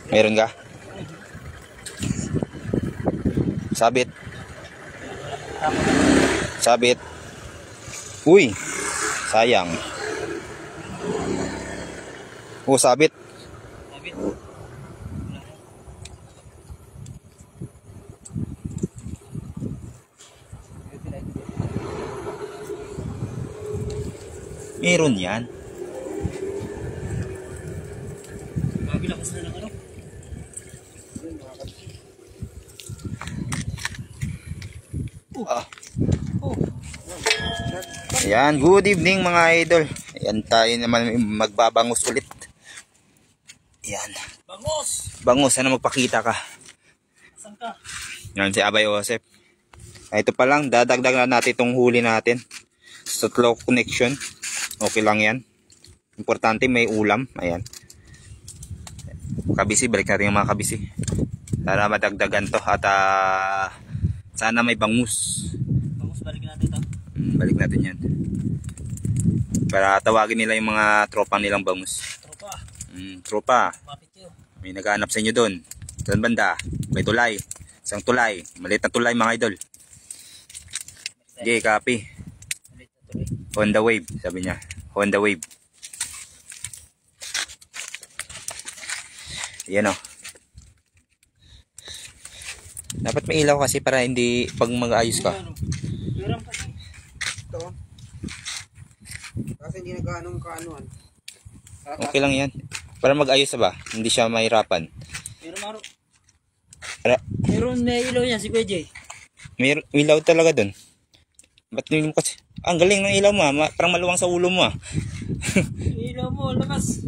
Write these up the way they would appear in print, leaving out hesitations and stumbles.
Meron ka? Sabit. Sabit. Uy, sayang. Oh, sabit. Meron yan. Mabilakas na lang ano? Ayan, good evening mga idol. Ayan, tayo naman magbabangus ulit. Ayan. Bangus! Bangus, sana magpakita ka. Saan ka? Yan si Abay Joseph. Ito pa lang, dadagdag na natin itong huli natin. Sa slow connection. Okay lang yan. Importante may ulam. Ayan. Kabisi, balik natin yung mga kabisi. Sana madagdagan to at sana may bangus. Bangus, balik natin ito. Balik natin yan. Para tawagin nila yung mga tropa nilang bangus. Tropa. Tropa. Mapit yun. May naghahanap sa inyo doon. Doon banda. May tulay. Isang tulay. Maliit na tulay mga idol. Okay, copy. Honda Wave, sabi niya. Honda Wave. Yan o. Dapat may ilaw kasi para hindi pag mag-ayos ka. Meron kasi. Ito. Kasi hindi nagkaanong kaanuan. Okay lang yan. Para mag-ayos ba? Hindi siya mahirapan. Meron maro. Para, Meron may ilaw yan si Kuya Jay. may ilaw talaga doon. Ba't hindi mo kasi? Ang galing ng ilaw mo parang maluwang sa ulo mo Ilaw mo, lakas.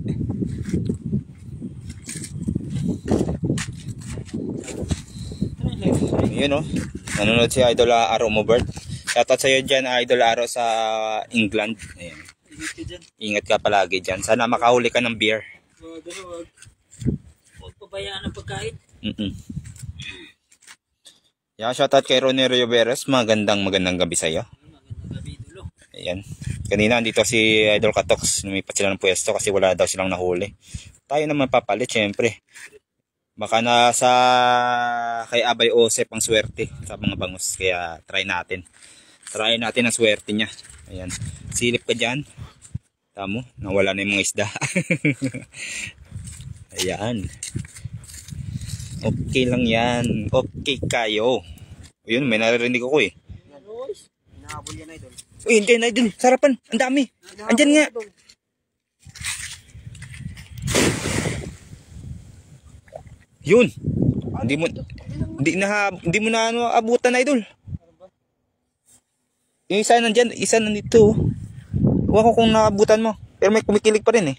Yun o. Nanonood si Idol Aro Mobert. Shoutout sa'yo dyan, Idol Aro sa England. Ayan. Ingat ka dyan. Ingat ka palagi dyan. Sana makahuli ka ng beer. Wag. Huwag pabayaan ang pagkain. Yeah, shoutout kay Ronnie Rioberes. Magandang gabi sa'yo. Magandang gabi, dulo. Ayan. Kanina andito si Idol Katox. Lumipat sila ng pwesto kasi wala daw silang nahuli. Tayo naman papalit, syempre. Baka nasa kay Abay Joseph ang swerte sa mga bangus. Kaya try natin. Try natin ang swerte niya. Ayan. Silip ka dyan. Tamo, nawala na yung mga isda. Ayan. Okay lang yan. Okay kayo. Ayun, may naririnig ako eh. Hinahabol yan, idol. Uy, hindi na idol. Sarapan. Ang dami. Andyan nga. Yun. Hindi mo na abutan idol. Yung isa nandyan, isa nandito. Huwag ko kung naabutan mo. Pero may kumikilig pa rin eh.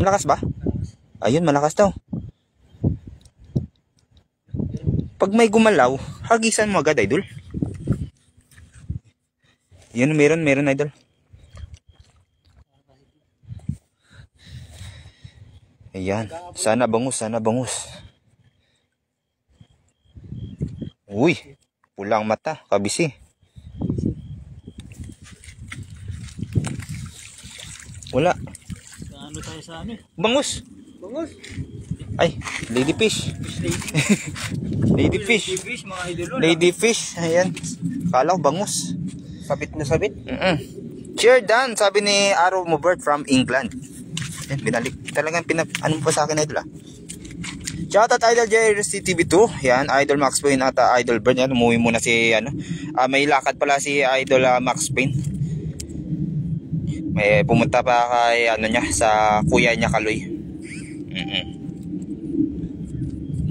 Malakas ba? Ayun, malakas daw. Pag may gumalaw, hagisan mo agad idol. Yan, meron idol. Ayan, sana bangus. Uy, pulang mata, kabisi. Wala. Ano tayo sa ano? Bangus. Ay, ladyfish. Ladyfish. Fish, mga idolo. Ladyfish, ayan. Kala ko bangus. Sabit na sabit. Cheer done, sabi ni Aro Mobert from England. Ayan, binalik. Talagang ano pa sa akin idol Shoutout Idol JRC TV2. Yan, Idol Max Payne at Idol Bird. Yan, umuwi muna si may lakad pala si Idol Max Payne. May pumunta pa kay niya sa kuya niya Kaloy.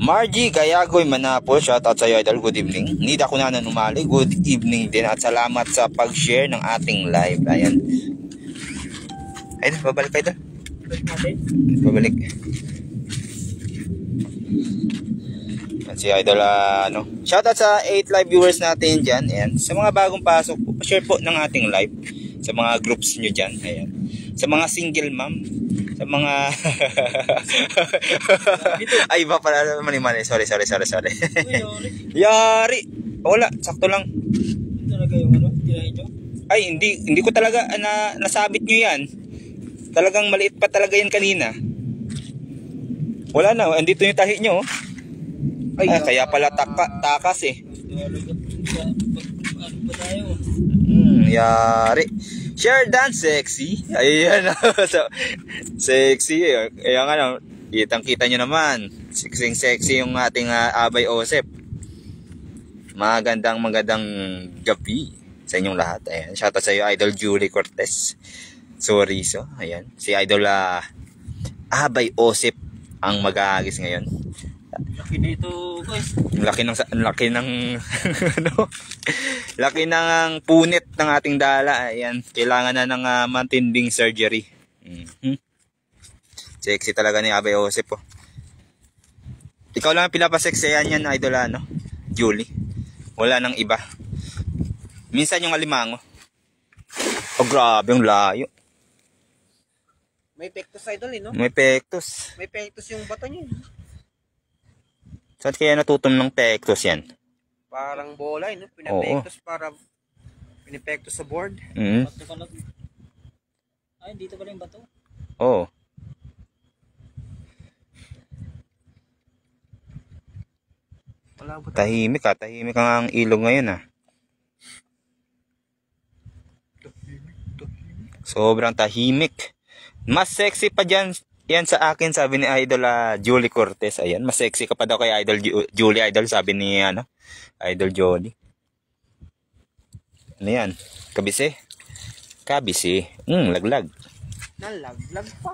Margie Gayagoy Manapol, shoutout sa iyo idol, good evening. Nida ko na umali, good evening din at salamat sa pag-share ng ating live. Ayan. Ayun, babalik ka idol. Babalik. Si idol shoutout sa 8 live viewers natin dyan. Ayan. Sa mga bagong pasok, share po ng ating live. Sa mga groups nyo dyan. Ayan. Sa mga single mom, sa mga ay iba pala naman sorry yari wala, sakto lang Talaga yung ano, tirahin nyo? ay hindi ko talaga nasabit nyo yan Talagang maliit pa talaga yan kanina. Wala na, andito yung tahi nyo. Ay, kaya pala takas eh. Ano ba tayo? Yari. Share dance sexy. Ayan. So, sexy. Ayan nga, kitang-kita nyo naman. Sexy yung ating Abay Osep. Magandang gabi sa inyong lahat. Ayan. Shoutout sa iyo, Idol Julie Cortez. Sorry, so. Ayan. Si Idol Abay Osep ang mag-aagis ngayon. Laki na ito, guys. Laki ng ano? Laki ng punit ng ating dala. Ayan, kailangan na ng matinding surgery. Sexy talaga ni Abay Osep po. Ikaw lang ang pinapasexyan yan, Idol Julie. Wala nang iba. Minsan yung alimango. Oh, grabe yung layo. May pectus idol no? May pectus. May pectus yung bato niya. Saan kaya natutom ng pectus yan? Parang bola no? Pinapectus para pinapectus sa board. Bato ka lang. Ay, dito pala yung bato. Oo. Wala ba? Tahimik ang ilog ngayon Sobrang tahimik. Mas sexy pa dyan yan sa akin, sabi ni Idol Julie Cortez. Ayan, mas sexy ka pa daw kay Idol Julie, Idol, sabi ni Idol Jolly. Ano yan? Kabisi? Laglag. Nalaglag pa.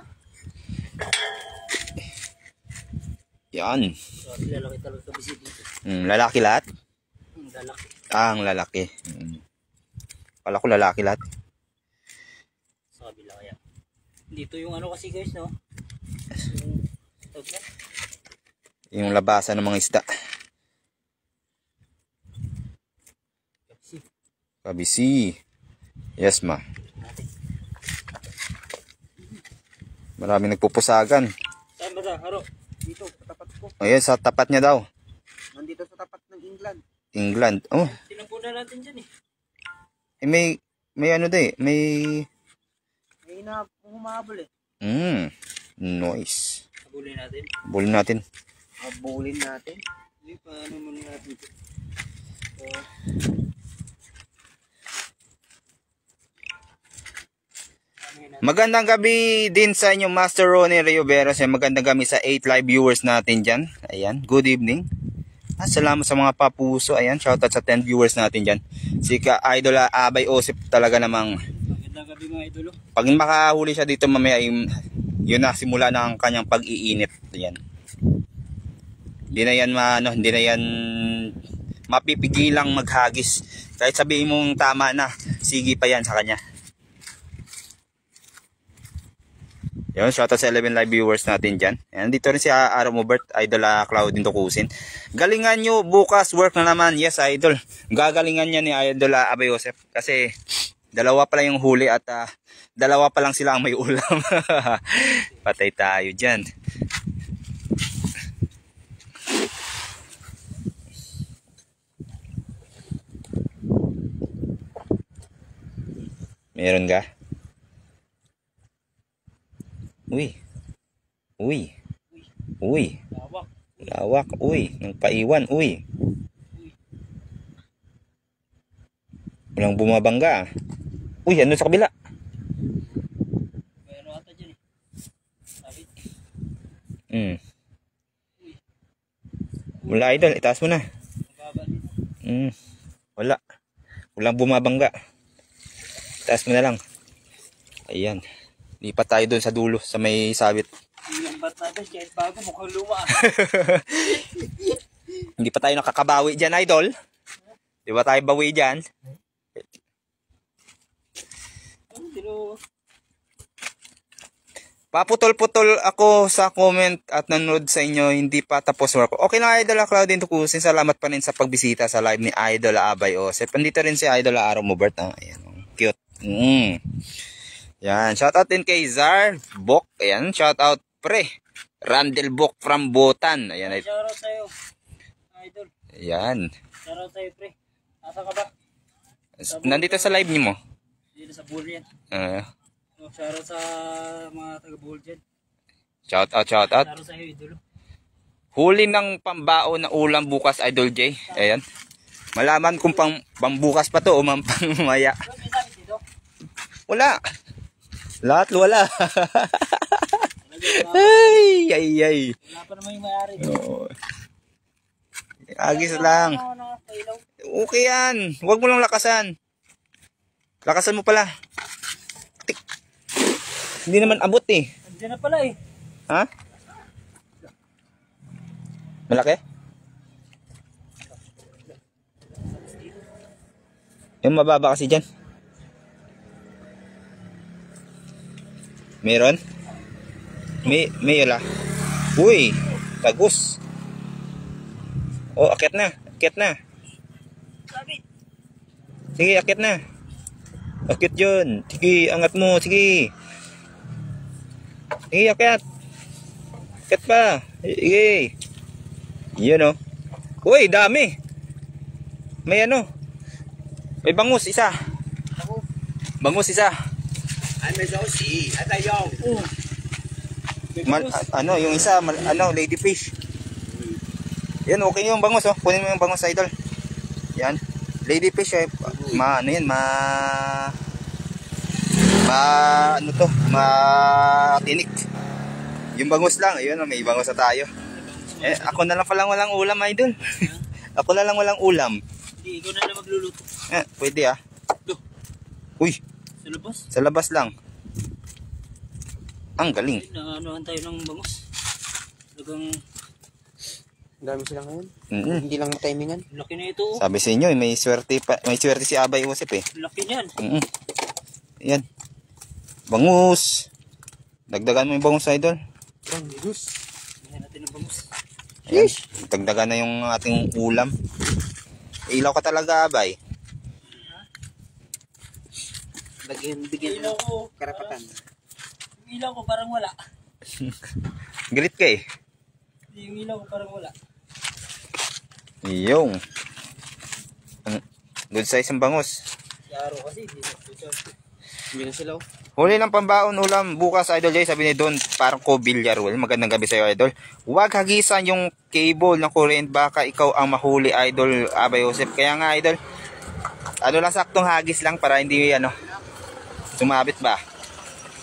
Yan. Lalaki talaga kabisi dito. Lalaki lahat? Lalaki. Ang lalaki. Pala ko lalaki lahat. Sabi lang kaya. Dito yung ano kasi guys, no? Yung labasan ng mga isda. Kabisi. Yes, ma. Maraming nagpupusagan. Saan ba sa haro? Dito, sa tapat ko. Ayan, sa tapat niya daw. Nandito sa tapat ng England. England. Oh, Tinampunan natin dyan eh. may ano daw may... May humahabol eh. Noise. Habulin natin. Bulin natin. Habulin natin. Hindi, paano muna natin ito? Magandang gabi din sa inyo, Master Ronnie Rioveros. Magandang gabi sa 8 live viewers natin dyan. Ayan, good evening. Salamat sa mga papuso. Ayan, shoutout sa 10 viewers natin dyan. Si Idol Abay Osep talaga namang... Magandang gabi mga idolo. Pag makahuli siya dito mamaya, yun na, simula na ang kanyang pag-iinit. Ayan. Hindi na yan mapipigilang maghagis. Kahit sabihin mong tama na, sige pa yan sa kanya. Yun, shoutout sa 11 live viewers natin dyan. Ayan, dito rin si Aramobert, Idol Claudine Tukusin. Galingan nyo, bukas work na naman. Yes, Idol. Gagalingan niya ni Idol Abay Osep. Kasi dalawa pa lang yung huli at dalawa pa lang sila ang may ulam. Patay tayo dyan. Meron ka? Uy. Lawak, uy. Nang paiwan, uy. Walang bumabangga. Uy, ano sa kabila? May ano ata dyan eh. Sabit. Wala, Idol, itaas mo na. Mababa dito. Wala. Walang bumabangga. Itaas mo na lang. Ayan. Lipat tayo doon sa dulo, sa may sabit. Yung bat natin, kahit bago, mukhang luma. Hindi pa tayo nakakabawi dyan, Idol. Di ba tayo bawi dyan? Pero, Paputol-putol ako sa comment at nanood sa inyo, hindi pa tapos work. Okay na, Idol Claudine Tukusin. Salamat pa rin sa pagbisita sa live ni Idol Abay Osep. Pandito rin si Idol Aramobert. Ayan, cute. Yan, shoutout din kay Zar Bok. Ayan, shoutout pre Randel Bok from Botan. Ayan, shoutout sa'yo, idol. Ayan. Shoutout sa'yo, pre. Asa ka ba? Nandito sa live niyo mo. Dito sa pool yan. Shoutout sa mga taga-Bohol dyan. Shout out, shout out. Shoutout sa iyo, idolo. Huli ng pambao na ulam bukas, Idol J. Ayan. Malaman kung pambukas pa to o pangmaya. May sabi dito. Wala. Lahat wala. ay, ay, ay. Wala pa naman yung may-ari. Oo. Agis lang. Okay yan. Huwag mo lang lakasan. Lakasan mo pala. Tik. Hindi naman abot eh. Andiyan na pala eh. Ha? Malaki? Yung mababa kasi dyan. Meron? May yala. Uy, tagus. Oh, akit na. Akit na. Sige, akit na. Akit yun. Sige, angat mo. Sige. Sige, akit. Akit pa. Sige. Yun o. Uy, dami. May ano. May bangus, isa. Bangus, isa. Ano, yung isa, ladyfish. Yan, okay yung bangus, oh. Kunin mo yung bangus, idol. Yan. Ladyfish, eh. Tinik. Yung bangus lang, ayun, may bangus na tayo. Eh, ako na lang palang walang ulam, idol. Ako na lang walang ulam. Hindi, ikaw na lang magluluto. Pwede ah. Uy, Sa labas. sa labas lang. Ang galing. Naanuhan tayo ng bangus. Talagang Dami sila ngayon. Mm-mm. Hindi lang matimingan. laki na ito. Oh. Sabi sa inyo, may swerte si Abay Joseph eh. Laki niyan. Mm-mm. Yan. Bangus. Dagdagan mo yung bangus, idol. Bangus. Tingnan natin ang bangus. Ayan. Dagdagan na yung ating ulam. Ilaw ka talaga, Abay. Bigyan Ilaw ko. karapatan. Yung ilaw ko parang wala. Galit ka eh. Yung ilaw ko parang wala. Yung. Good size ang bangus. Yaro kasi. Hindi na sila. Huli ng pambaon ulam bukas, Idol Jay. Sabi ni Don, parang ko bilyar. Well, magandang gabi sa'yo, Idol. Huwag hagisan yung cable ng current. Baka ikaw ang mahuli, Idol Abay Joseph. Kaya nga, Idol, ano lang, saktong hagis lang para hindi, sumabit ba.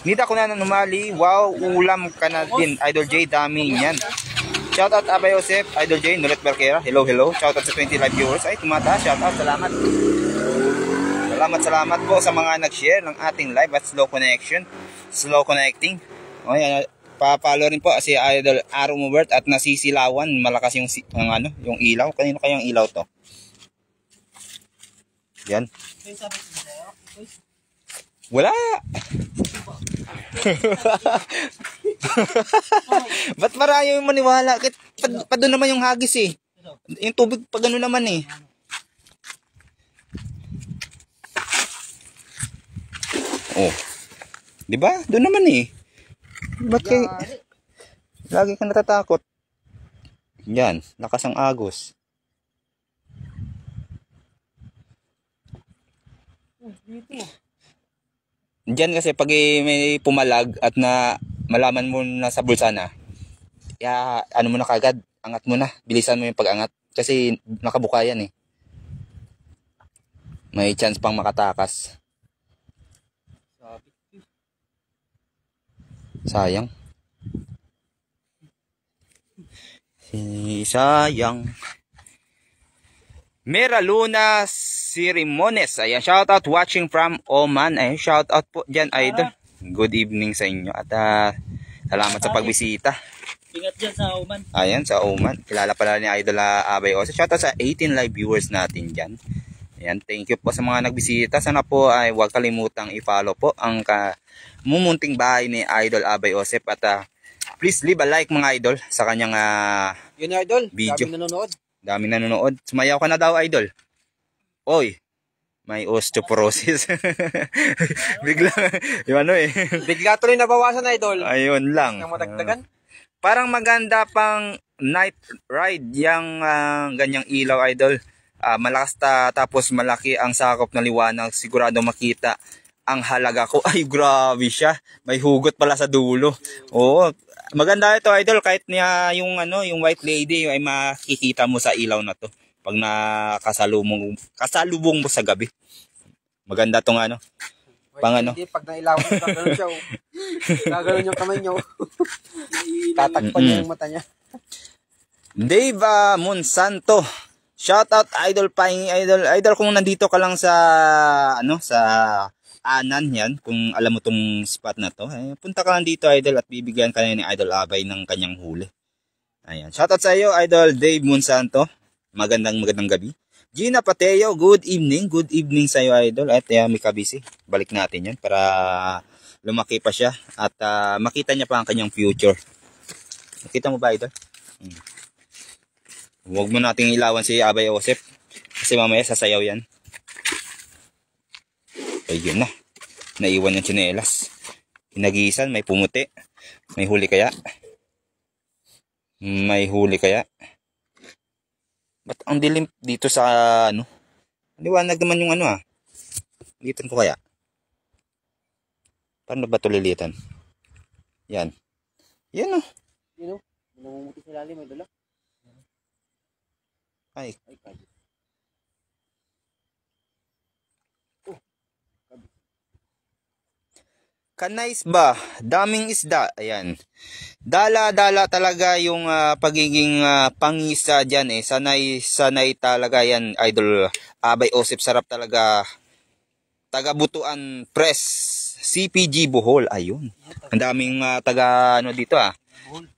Hindi ako na numali. Wow, ulam ka na din, Idol J. Dami yan. Shoutout Abay Joseph, Idol J, Nulet Barquera. Hello, hello. Shoutout sa 20 live viewers. Ay, tumataas. Shoutout, salamat. Salamat po sa mga nag-share ng ating live at slow connection, slow connecting. O yan, pa-follow rin po si Idol Aaron Mubert at nasisilawan, malakas yung ilaw. Kanino kayang ilaw to? Yan. Wala. Ba't marayo yung maniwala? Pa doon naman yung hagis eh. Yung tubig pa gano'n naman eh. Oh. 'Di ba? Doon naman eh. Bakit lagi kang natatakot? Yan, lakas ang agos. Diyan kasi pag may pumalag at na malaman mo na sa bulsa na, ano mo na kagad, angat mo na, bilisan mo yung pag-angat kasi nakabuka yan eh. May chance pang makatakas. Sayang. Sayang. Mera Luna Sirimones. Ayan, shoutout watching from Oman. Ayan, shoutout po dyan, Idol. Good evening sa inyo. At salamat sa pagbisita. Ingat dyan sa Oman. Ayan, sa Oman. Kilala pala ni Idol Abay Joseph. Shoutout sa 18 live viewers natin dyan. Ayan, thank you po sa mga nagbisita. Sana po ay huwag kalimutang i-follow po ang mumunting bahay ni Idol Abay Joseph. At please leave a like mga idol sa kanyang Yun yung idol. video. Dami nanonood. Dami nanonood. Sumayaw ka na daw, Idol. Oy, may osteoporosis. Bigla, yung Bigla tuloy nabawasan idol. Ayun lang. Nang matagdagan. Parang maganda pang night ride yung ganyang ilaw, Idol. Malakas tapos malaki ang sakop na liwanag. Sigurado makita ang halaga ko. Ay, grabe siya. May hugot pala sa dulo. Oo. Maganda ito, idol. Kahit niya yung yung white lady ay makikita mo sa ilaw na to. Pag kasalubong mo sa gabi. Maganda tong pang Hindi, pag nailawan mo, gagano'n siya. Gagano'n yung kamay niyo. Tatakpan niya yung mata niya. Dave Monsanto. Shoutout Idol Paing Idol kung nandito ka lang sa sa Anan yan, kung alam mo tong spot na to, punta ka lang dito Idol at bibigyan ka na ni Idol Abay ng kanyang huli. Ayan. Shoutout sa iyo Idol Dave Monsanto. Magandang gabi. Gina Pateo, good evening. Good evening sa iyo Idol. At may kabisi. Balik natin yan para lumaki pa siya at makita niya pa ang kanyang future. Nakita mo ba Idol? Huwag mo nating ilawan si Abay Osep kasi mamaya sasayaw yan. Ayun na. Naiwan yung tsinelas. Hinagisan, may pumuti. May huli kaya? May huli kaya? Ba't ang dilim dito sa liwanag naman yung Lilitan ko kaya? Paano ba ito lilitan? Yan. Yan o. Yun o. Namumuti sa lalim, may dala. Ay. Kanais ba? Daming isda. Ayan. Dala-dala talaga yung pagiging pangisa dyan Sanay talaga yan, Idol Abay Osip. Sarap talaga. Taga-Butuan Press. CPG Bohol. Ayun. Ang daming taga dito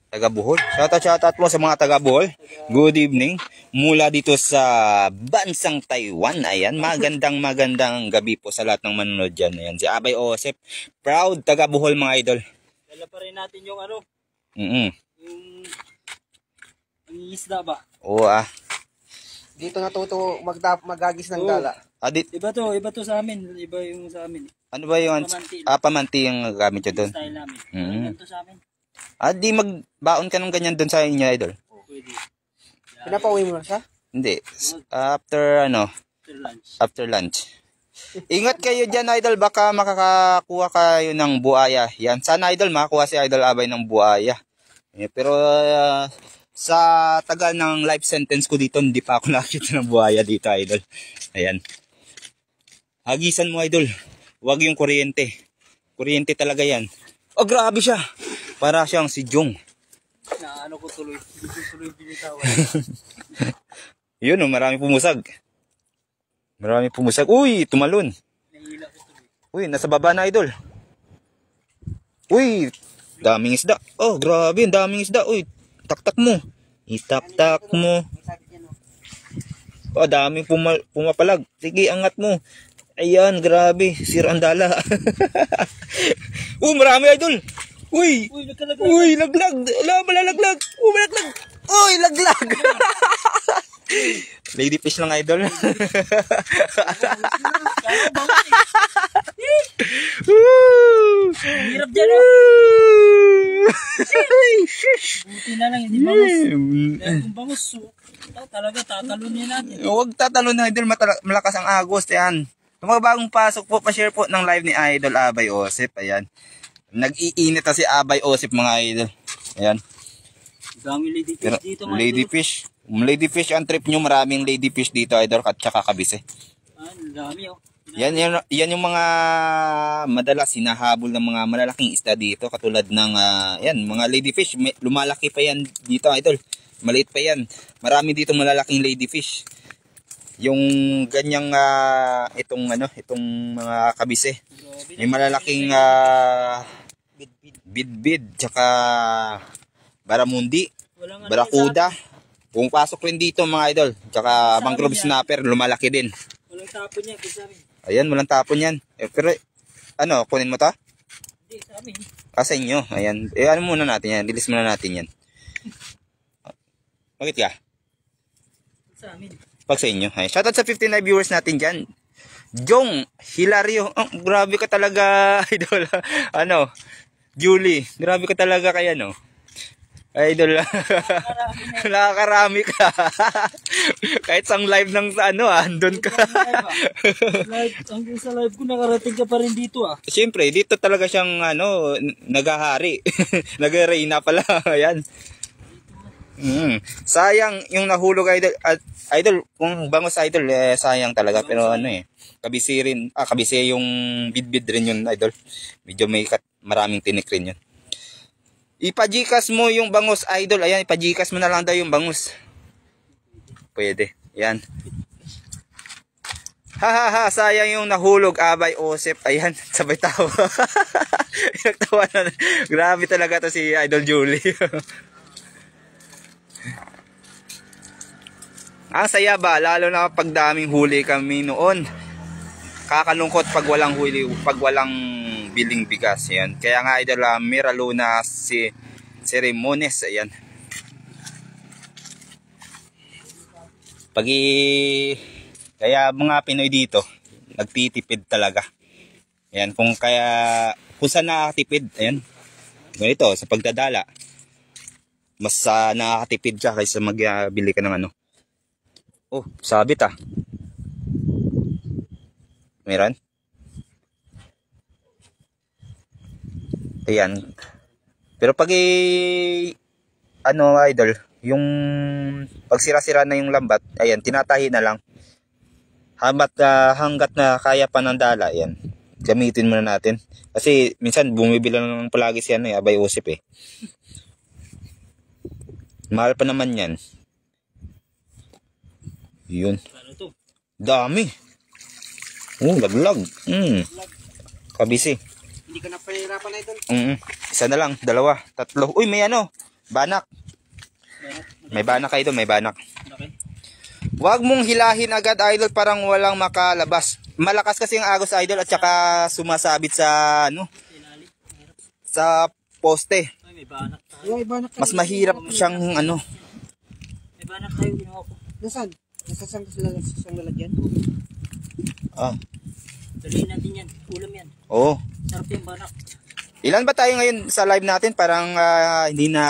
taga Bohol. Shoutout mo sa mga taga Bohol. Good evening. Mula dito sa bansang Taiwan. Ayan, magandang gabi po sa lahat ng manonood dyan. Ayan, si Abay Osep. Proud taga Bohol mga idol. Dala pa rin natin yung Yung isda ba? Oo Dito natuto magagis ng dala. Iba to sa amin. Iba yung sa amin. Ano ba yung pamanti yung gamit nyo doon? Style namin. Ganito sa amin. Di magbaon ka ng ganyan doon sa inyo idol? Pwede. Pinapauwi mo na siya? Hindi. After After lunch. Ingat kayo dyan idol, baka makakakuha kayo ng buaya. Yan, sana idol makakuha si Idol Abay ng buaya. Pero sa tagal ng life sentence ko dito, hindi pa ako nakita ng buaya dito idol. Ayan. Hagisan mo idol. Huwag yung kuryente. Kuryente talaga yan. Oh, grabe siya. Para siyang si Jong. Ko tuloy. Tuloy binitawan. Yun marami pumusag. Marami pumusag. Uy, tumalon. Nahihila ko tuloy. Uy, nasa baba na idol. Uy, daming isda. Oh, grabe, daming isda. Uy, taktak mo. Itaktak mo. Oh, daming pumapalag. Sige, angat mo. Ayan, grabe. Sira ang dala. Marami idol. Uy, laglag. Ala, malalaglag. Malaglag. Uy, laglag. Lady fish lang idol. Hirap dyan Buti na lang, hindi bangus. Kung bangus, talaga tatalon niya natin. Huwag tatalon na idol, malakas ang agos. Yan. Kung mga bagong pasok po, pa-share po ng live ni Idol Abay Osip. Ayan. Nag-iinit na si Abay Osip mga idol. Ayan. Dami ladyfish dito mga ladyfish. Ladyfish ang trip nyo. Maraming ladyfish dito idol at saka kabise. Dami Yan yung mga madalas hinahabol ng mga malalaking isda dito. Katulad ng mga ladyfish. Lumalaki pa yan dito idol. Maliit pa yan. Marami dito malalaking ladyfish. Yung ganyang itong mga kabise. May malalaking bidbid tsaka baramundi, barakuda. Kung pasok rin dito mga idol, tsaka mangrove snapper, lumalaki din. Walang tapon yan kasi amin. Ayan, walang tapon yan. Pero kunin mo ta? Hindi, sa amin. Sa inyo. Ayan. Muna natin yan. Release muna natin yan. Bakit ka? Sa amin. Pag sa inyo. Ay, shoutout sa 59 viewers natin dyan. Jong Hilario. Oh, grabe ka talaga, idol. Julie. Grabe ka talaga kaya, no? Idol. Nakakarami ka. Kahit sang live ng ano andun ka. Live, hanggang sa live ko nakarating ka pa rin dito Siyempre, dito talaga siyang ano, nagahari. Nag-reyna pala. Ayan. Sayang yung nahulog idol. Idol, kung bangus idol, sayang talaga. Pero ano kabisi rin. Kabisi yung bidbid rin yun idol. Medyo maraming tinik rin yun. Ipajikas mo yung bangus idol. Ayan, ipajikas mo na lang daw yung bangus. Pwede. Ayan. Hahaha, sayang yung nahulog Abay Osep. Ayan, sabay tawa. Nagtawa na. Grabe talaga to si Idol Julie. Ang saya ba, lalo na kapag daming huli kami noon. Kakalungkot pag walang huli, pag walang biling bigas. Ayan. Kaya nga idol, Mira Luna si Remones. Ayan. Kaya mga Pinoy dito, nagtitipid talaga. Ayan, kung saan nakakatipid, ayan. Ganito, sa pagdadala. Mas nakakatipid siya kaysa magbili ka ng ano. Oh, sabit Meron? Ayan. Pero pag idol, yung pag sira-sira na yung lambat, ayan, tinatahi na lang. Hanggat na kaya pa ng dala, ayan. Gamitin muna natin. Kasi minsan bumibili lang palagi si Abay Osip Mahal pa naman yan. Yun. Dami. Laglag. Kabisi. Hindi ka na pahirapan na idol. Isa na lang, 2, 3. Uy, may banak. May banak idol, may banak. Huwag mong hilahin agad idol, parang walang makalabas. Malakas kasi ang agos idol at saka sumasabit sa sa poste. May banak tayo. Mas mahirap siyang May banak tayo ginawa ko. Nasaan? Nasasang lalagyan? Dalihin natin yan. Ulam yan. Oo. Sarap yung banak. Ilan ba tayo ngayon sa live natin? Parang hindi na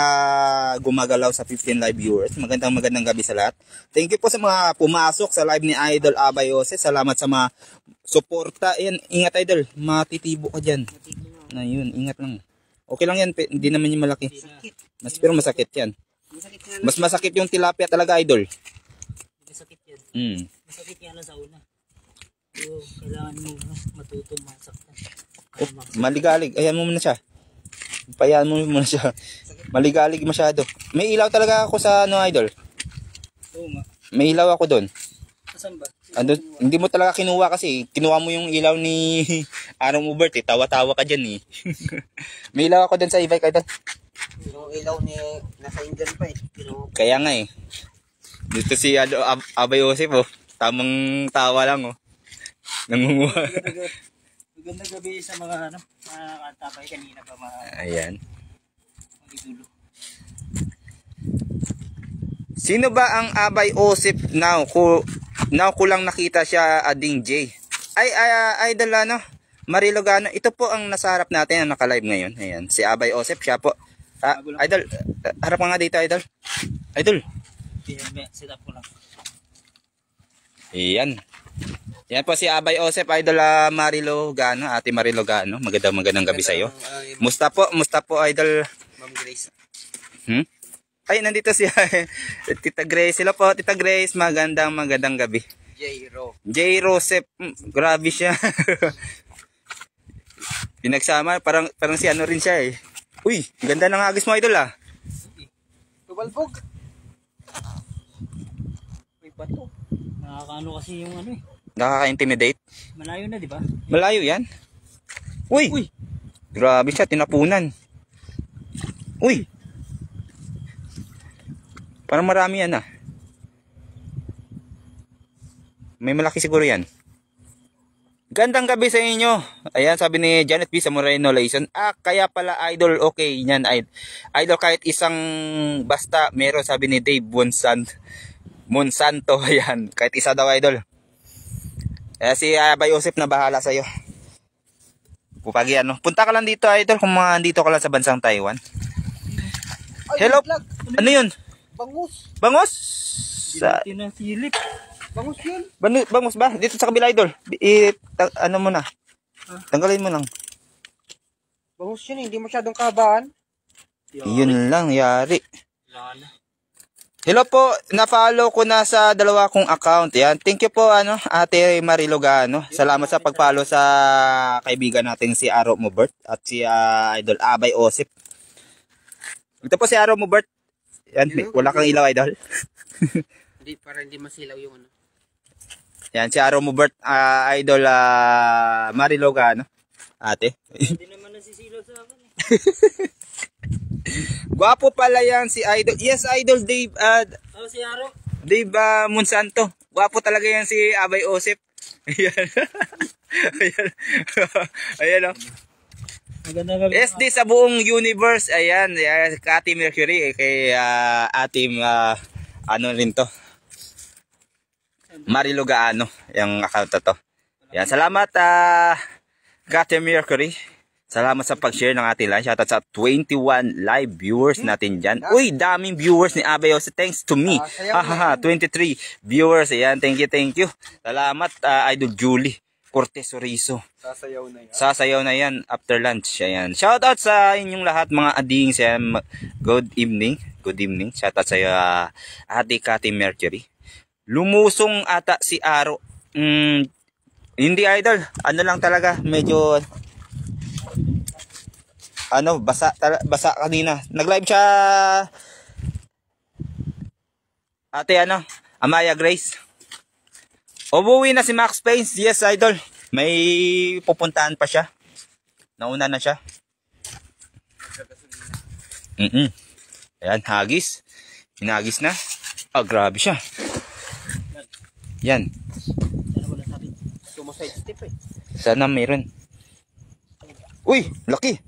gumagalaw sa 15 live viewers. Magandang gabi sa lahat. Thank you po sa mga pumasok sa live ni Idol Abay Osep. Salamat sa mga suporta. Ayan, ingat idol. Matitibo ka dyan. Ayun, ingat lang. Okay lang yan. Hindi naman yung malaki. Pero masakit yan. Mas masakit yung tilapia talaga idol. Masakit yan. Masakit yan lang sa una. So, kailangan mo matutong masaktan. Maligalig. Ayan mo muna siya. Payaan mo muna siya. Maligalig masyado. May ilaw talaga ako sa idol. Oo nga. May ilaw ako doon. Saan ba? Hindi mo talaga kinuha kasi. Kinuha mo yung ilaw ni Arong Ubert Tawa-tawa ka dyan May ilaw ako doon sa e-bike idol. Yung ilaw nasa Indian pa Kaya nga Dito si Abay Osep tamang tawa lang Nangunguha. Magandang gabi sa mga katapay kanina pa Ayan. Magitulo. Sino ba ang Abay Osep now? Now ko lang nakita siya Ading J. Idol Marilo Gano. Ito po ang nasa harap natin ang naka-live ngayon. Ayan, si Abay Osep siya po. Idol, harap ka nga dito idol. Idol. Set up ko lang. Ayan. Yan po si Abay Osep, Idol Marilo Gano, Ate Marilo Gano. Magandang gabi sa iyo. Musta po Idol Ma'am Grace. Ay, nandito si Tita Grace. Hello po, Tita Grace. Magandang gabi. J. Rosep. Grabe siya. Pinagsama, parang si rin siya Uy, ganda ng agis mo idol Tubalbog. May bato. Nakakaano kasi yung Nakaka-intimidate. Malayo na, di ba? Malayo yan. Uy! Grabe siya, tinapunan. Uy! Parang marami yan May malaki siguro yan. Gandang gabi sa inyo. Ayan, sabi ni Janet B. sa Moreno Layson. Kaya pala idol, okay. Yan, idol kahit isang basta meron, sabi ni Dave Monsanto. Ayan, kahit isa daw idol. Si Abay Osep na bahala sa'yo. Punta ka lang dito idol kung andito ka lang sa bansang Taiwan. Ay, Hello? vlog. Ano yun? Bangus. Bangos? Sa, Tinasilip. Bangus yun. bangus ba? Dito sa kabila, idol. Ano mo na? Tanggalin mo lang. Bangus yun, hindi masyadong kabaan. Yun lang, yari. Wala na. Hello po, na-follow ko na sa dalawa kong account. Yan. Thank you po, Ate Marilogano. Salamat sa pag-follow sa kaibigan natin si Aro Mubert at si Idol Abay Osip. Ito po si Aro Mubert. Yan, wala kang ilaw, Idol. Hindi, para hindi masilaw yung ano. Yan, si Aro Mubert, Idol Marilogano. Ate. Hindi naman nasisilaw sa akin eh. Gwapo pala yan si Idol. Yes, Idol Dave. Si Aro. Dave Monsanto. Gwapo talaga yan si Abay Osip. Ayan. Ayan. Ayan o. Maganda ka. SD sa buong universe. Ayan. Kati Mercury. Kay ating ano rin to. Marilu Gaano. Yung account to. Yan. Salamat Kati Mercury. Salamat sa pag-share ng ating live. Shoutout sa 21 live viewers natin dyan. Uy, daming viewers ni Abay Osip. Thanks to me. 23 viewers. Ayan, thank you. Salamat, Idol Julie Cortez Orizo. Sasayaw na yan. Sasayaw na yan after lunch. Ayan. Shoutout sa inyong lahat, mga adings. Ayan, good evening. Shoutout sa Ate Cathy Mercury. Lumusong ata si Aro. Hindi, Idol. Ano lang talaga, medyo... basa kanina. Nag-live siya Ate Amaya Grace. Umuwi na si Max Payne. Yes, Idol. May pupuntahan pa siya. Nauna na siya. Ayan, hagis. Hinagis na. Grabe siya. Yan. Sumaside step eh. Sana mayroon. Uy, laki.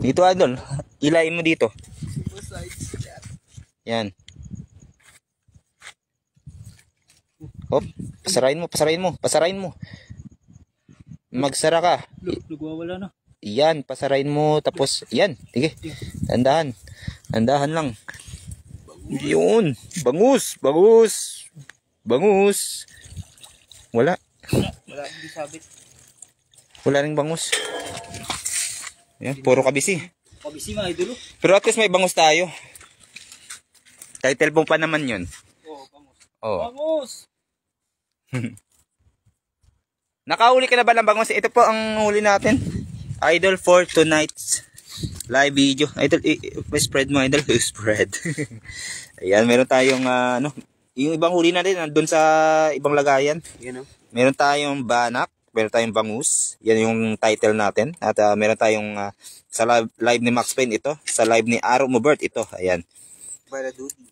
Dito, Idol. Ilayin mo dito. Yan. Hop. Pasarain mo. Magsara ka. Nagwawala na. Yan, pasarain mo. Tapos, yan. Sige. Dandahan. Dandahan lang. Yun. Bangus. Wala. Wala, hindi sabit. Wala ring bangus. Yan, puro kabisi. Kabisi mga idolo. Pero at least may bangus tayo. Title mo pa naman yun. Oo, bangus. Oh. Bangus! Nakahuli ka na ba ng bangus? Ito po ang huli natin. Idol for tonight's live video. Idol, spread mo, Idol. Spread. Ayan, meron tayong yung ibang huli natin nandun sa ibang lagayan. Yan o. Meron tayong banak. Meron tayong bangus. Yan yung title natin. At meron tayong sa live ni Max Payne ito. Sa live ni Aro Mubert ito. Ayan. Para duty.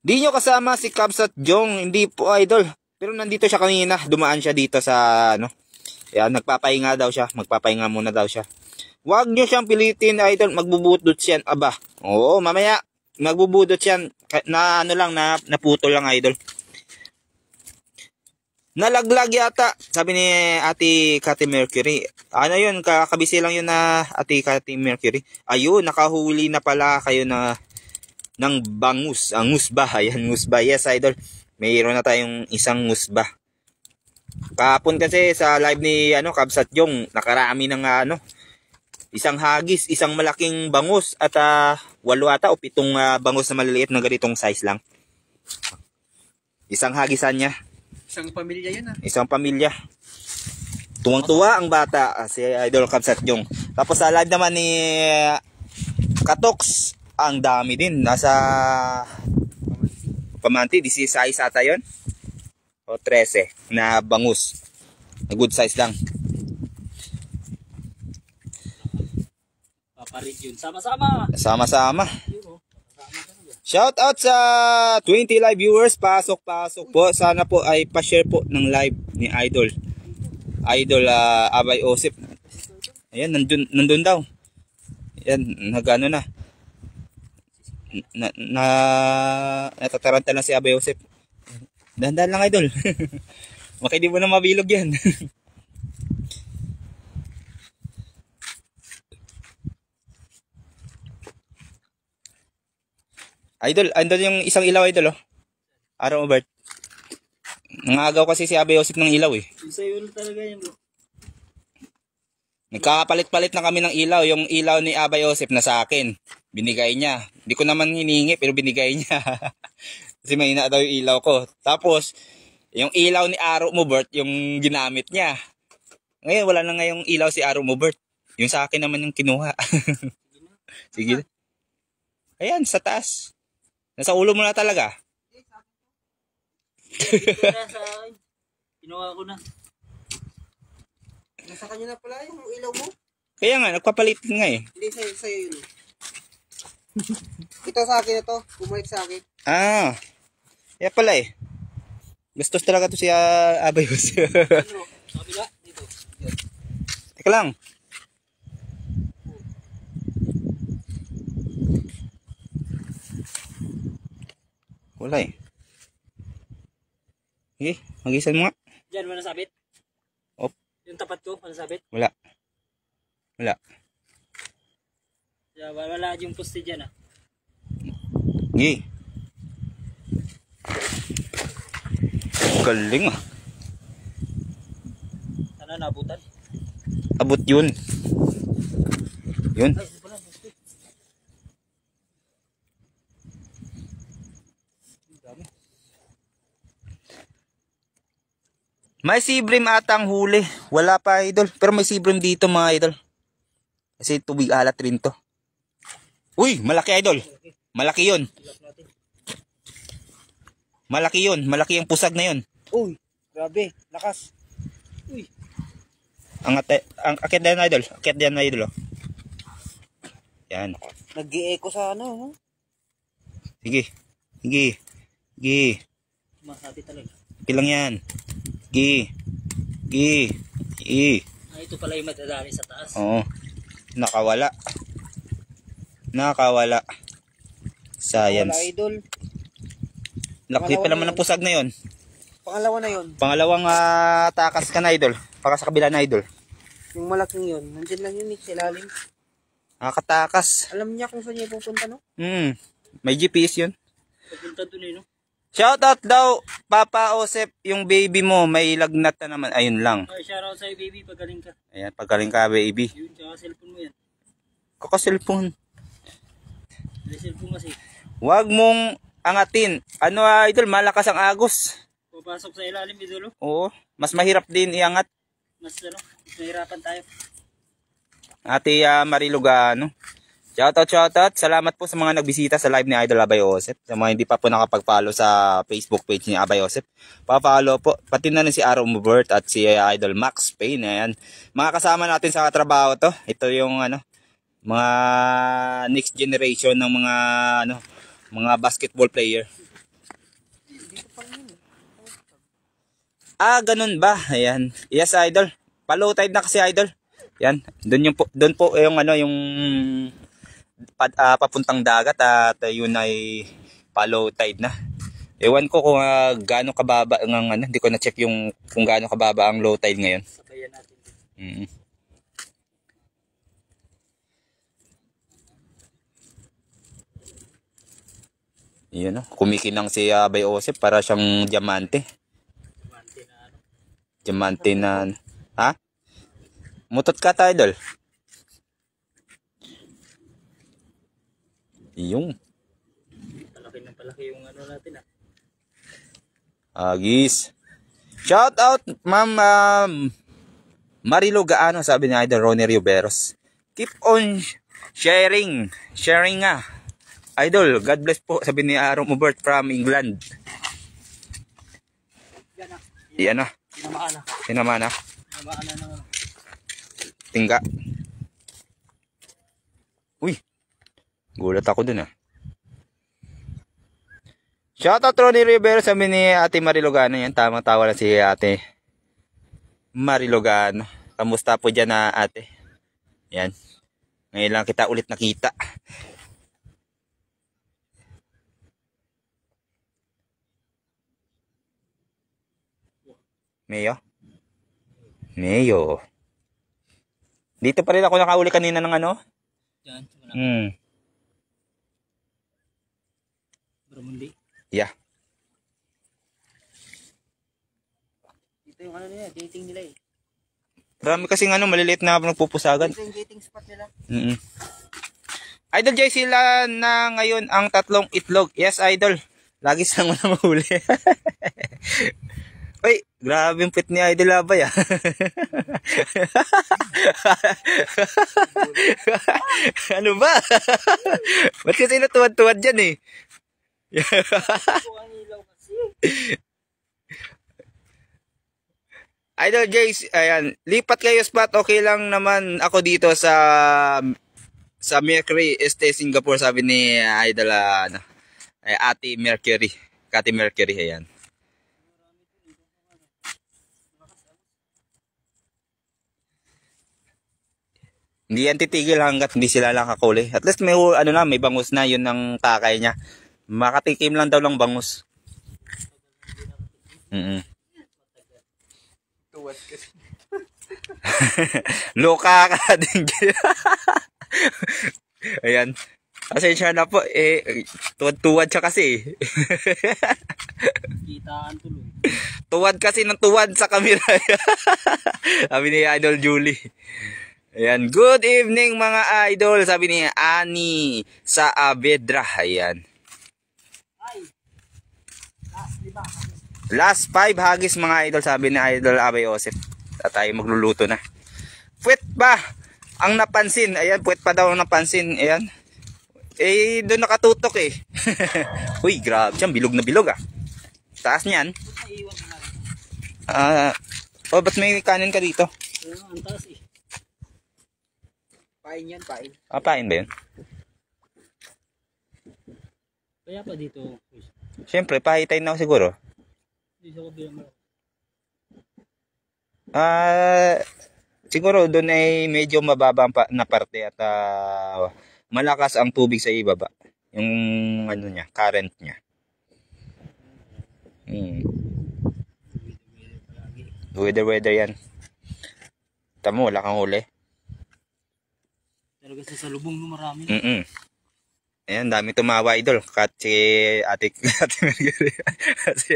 Di nyo kasama si Cubs at Jong. Hindi po, Idol. Pero nandito siya kanina. Dumaan siya dito sa Ayan, nagpapahinga daw siya. Magpapahinga muna daw siya. Huwag nyo siyang pilitin, Idol. Magbubudot siyan. Aba. Oo, mamaya. Magbubudot siyan. Na naputol lang, Idol. Nalaglag yata, sabi ni Ate Cathy Mercury. Ano yun, kakabisi lang yun na Ate Cathy Mercury. Ayun, nakahuli na pala kayo ng bangus. Ang ngusba, ayan, ngusba. Yes, Idol. Mayroon na tayong isang ngusba. Kahapon kasi sa live ni Kabsat Jong, nakarami ng isang hagis, isang malaking bangus at 8 ata o 7 bangus na maliliit na ganitong size lang. Isang hagisan niya. Isang pamilya yun ah. Isang pamilya. Tuwang-tuwa ang bata, si Idol Kabsat Jong. Tapos sa live naman ni Katox, ang dami din. Nasa Pamanti, 16 ata yun. O 13 na bangus. Na good size lang. Paparit yun. Sama-sama. Sama-sama. Shout out sa 20 live viewers. Pasok po. Sana po ay pa-share po ng live ni Idol Abay Osip. Ayan, nandun daw. Ayan, nagano na. Natataranta na si Abay Osip. Dahan-dahan lang, Idol. Maka di mo na mabilog yan. Idol, andun yung isang ilaw, idol, oh. Araw mo, Bert. Nangagaw kasi si Abay Joseph ng ilaw, eh. Yung sa'yo talaga yan, bro. Nagkakapalit-palit na kami ng ilaw. Yung ilaw ni Abay Joseph na sa akin. Binigay niya. Hindi ko naman hiningi, pero binigay niya. Kasi mahina daw yung ilaw ko. Tapos, yung ilaw ni Aro mo, Bert, yung ginamit niya. Ngayon, wala na ngayong ilaw si Aro mo, Bert. Yung sa akin naman yung kinuha. Sige. Ayan, sa taas. Nasa ulo mo na talaga. Kaya sa akin. Kinuha ko na. Nasa kanya na pala yung ilaw mo. Kaya nga, nagpapalit nga eh. Hindi sa'yo yun. Ito sa akin ito. Bumalik sa akin. Ah, kaya pala eh. Gastos talaga to si Abay Joseph. Ano? Sa kabila? Dito. Teka lang. Wala eh. Sige, magisan mo nga. Diyan, wala sabit? Op. Yung tapat ko, wala sabit? Wala. Wala. Wala yung poste dyan, ah. Sige. Galing ah. Sana nabutan. Abot yun. Yun. Ay, ito pala, poste. Dami. May sibrim atang huli. Wala pa, idol. Pero may sibrim dito, mga idol. Kasi tubig alat rin to. Uy, malaki, idol. Malaki yun. Ilap natin. Malaki yun. Malaki yung pusag na yun. Uy, grabe. Lakas. Uy. Ang akit yan, idol. Akit yan, idol. Oh. Yan. Nag-i-echo sa ano, no? Sige. Sige. Sige. Masabi talaga. Okay lang yan. Sige. Sige. Sige. Ah, ito pala yung madadali sa taas. Oo. Nakawala. Nakawala. Wala, Science. idol. Laki pa naman ng pusag na yun. Pangalawa na yun. Pangalawang takas ka na, idol. Baka sa kabila na, idol. Yung malaking yun. Nandyan lang yun, sa ilalim. Nakakatakas. Alam niya kung saan niya pupunta, no? May GPS yun. Pagpunta dun eh, no? Shoutout daw, Papa Joseph, yung baby mo, may lagnat na naman. Ayun lang. Ay, shoutout sa'yo, baby, pagaling ka. Ayan, pagaling ka, baby. Yun, tsaka cellphone mo yan. Kaka-cellphone. May cellphone kasi. Huwag mong angatin. Ano, idol, malakas ang agos. Papasok sa ilalim, idolo. Oo, mas mahirap din iangat. Mas, ano, mas mahirapan tayo. Ate Marilugano. Shoutout. Salamat po sa mga nagbisita sa live ni Idol Abay Joseph. Sa mga hindi pa po nakapag-follow sa Facebook page ni Abay Joseph, pa-follow po. Pati na rin si Aro Mubert at si Idol Max Payne. Ayan. Mga kasama natin sa trabaho to. Ito yung mga next generation ng mga basketball player. Ah, ganun ba? Ayan. Yes, Idol. Low tide na kasi, Idol. Yan. Doon po yung yung papuntang dagat at yun ay low tide na. Ewan ko kung gaano kababa hindi ko na check yung kung gaano kababa ang low tide ngayon. Sabayan natin. Yun, kumikinang si Abay Joseph para siyang diamante. Diamante na ha? Mutot ka tayo, idol. Yung Palaki yung natin, ah. Agis. Shout out, Ma'am Marilo Gaano, sabi ni Idol Ronnie Riveros. Keep on sharing nga. Idol, God bless po, sabi ni Aaron Mubert from England. Yan na. Tinamaan na. Tingga. Uy. Gulat ako dun, ah. Shoutout Ronnie Rivera, sabi ni Ate Marilogano. Yan, tamang tawa na si Ate Marilogano. Kamusta po dyan, ate? Yan. Ngayon lang kita ulit nakita. Mayo. Dito pa rin ako nakauli kanina ng Yan. Kamundi. Yeah. Dito yung ano nila, dating nila eh. Marami kasing maliliit na nagpupusagan. Dito yung dating spot nila. Idol Jay, sila na ngayon ang 3 itlog. Yes, Idol. Lagi silang walang mahuli. Uy, grabe yung pit ni Idol Abay ah. Ano ba? Ba't kasi natuwad-tuwad dyan eh? Idol Jace, ayan, lipat kayo spot, okay lang naman ako dito sa Mercury Este Singapore, sabi ni Idol Ate Mercury, Kati Mercury, ayan. Hindi yan titigil hanggat hindi sila lang kakuli. At least may may bangus na, yun ang takay niya. Makatikim lang daw lang bangus. Tuwad kasi. Loka ka din. Ayan. Pasensya na po. Tuwad-tuwad siya kasi. Kitaan tuloy. Tuwad kasi ng tuwad sa kamera. Sabi ni Idol Julie. Ayan. Good evening mga idol. Sabi ni Ani sa Abedra. Ayan. Last 5 hagis mga idol, sabi ni Idol Abay Osip. At tayo magluluto na. Puwet ba ang napansin? Ayan, puwet pa daw ang napansin. Ayan. Doon nakatutok eh. Uy, grabe siya. Bilog na bilog ah. Taas niyan. Ba't may kanin ka dito? Ang taas eh. Pain yan, pain. Pain ba yun? Kaya pa dito. Siyempre, pahitay na ako siguro. Dito ko bilang siguro doon ay medyo mababa na parte at malakas ang tubig sa ibaba. Yung niya, current niya. Weather yan. Tamo, wala kang huli. Talaga sa salubong no marami. Ayan, dami tumawa idol. Si Ate Mercury. Si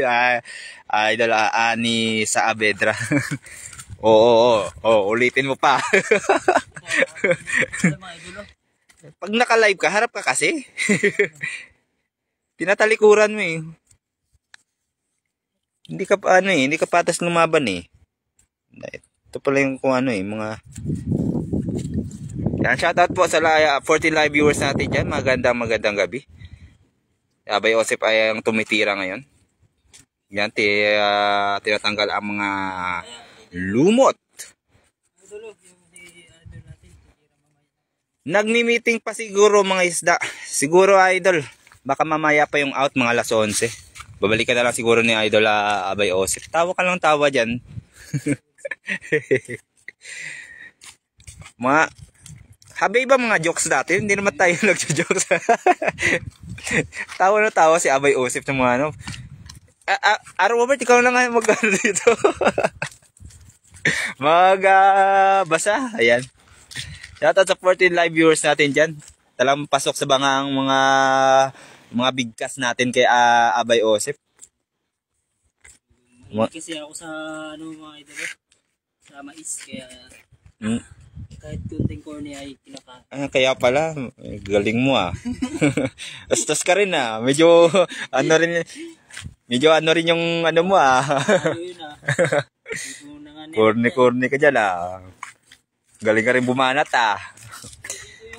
Idol Ani sa Abedra. Oo, ulitin mo pa. Pag naka-live ka, harap ka kasi. Tinatalikuran mo eh. Hindi ka patas lumaban eh. Ito pala yung kung mga... Yan, shoutout po sa 40 live viewers natin dyan. Magandang gabi. Abay Osip ay ang tumitira ngayon. Yan, tinatanggal ang mga lumot. Nagmi-meeting pa siguro mga isda. Siguro idol, baka mamaya pa yung out mga alas 11. Babalikan na lang siguro ni Idol Abay Osip. Tawa ka lang tawa dyan. Habay ba mga jokes dati? Hindi naman tayo nag-jokes. Tawa na tawa si Abay Osip ng mga Robert, ikaw na nga mag-ano dito. Basa. Ayan. Shoutout sa 14 live viewers natin dyan. Talang pasok sa bangang mga bigkas natin kay Abay Osip. Kasi ako sa mga idol sa mais kaya kahit kunting corny ay kinakain. Kaya pala, galing mo Astos ka rin Medyo rin yung mo Corny ka dyan Galing ka rin bumanat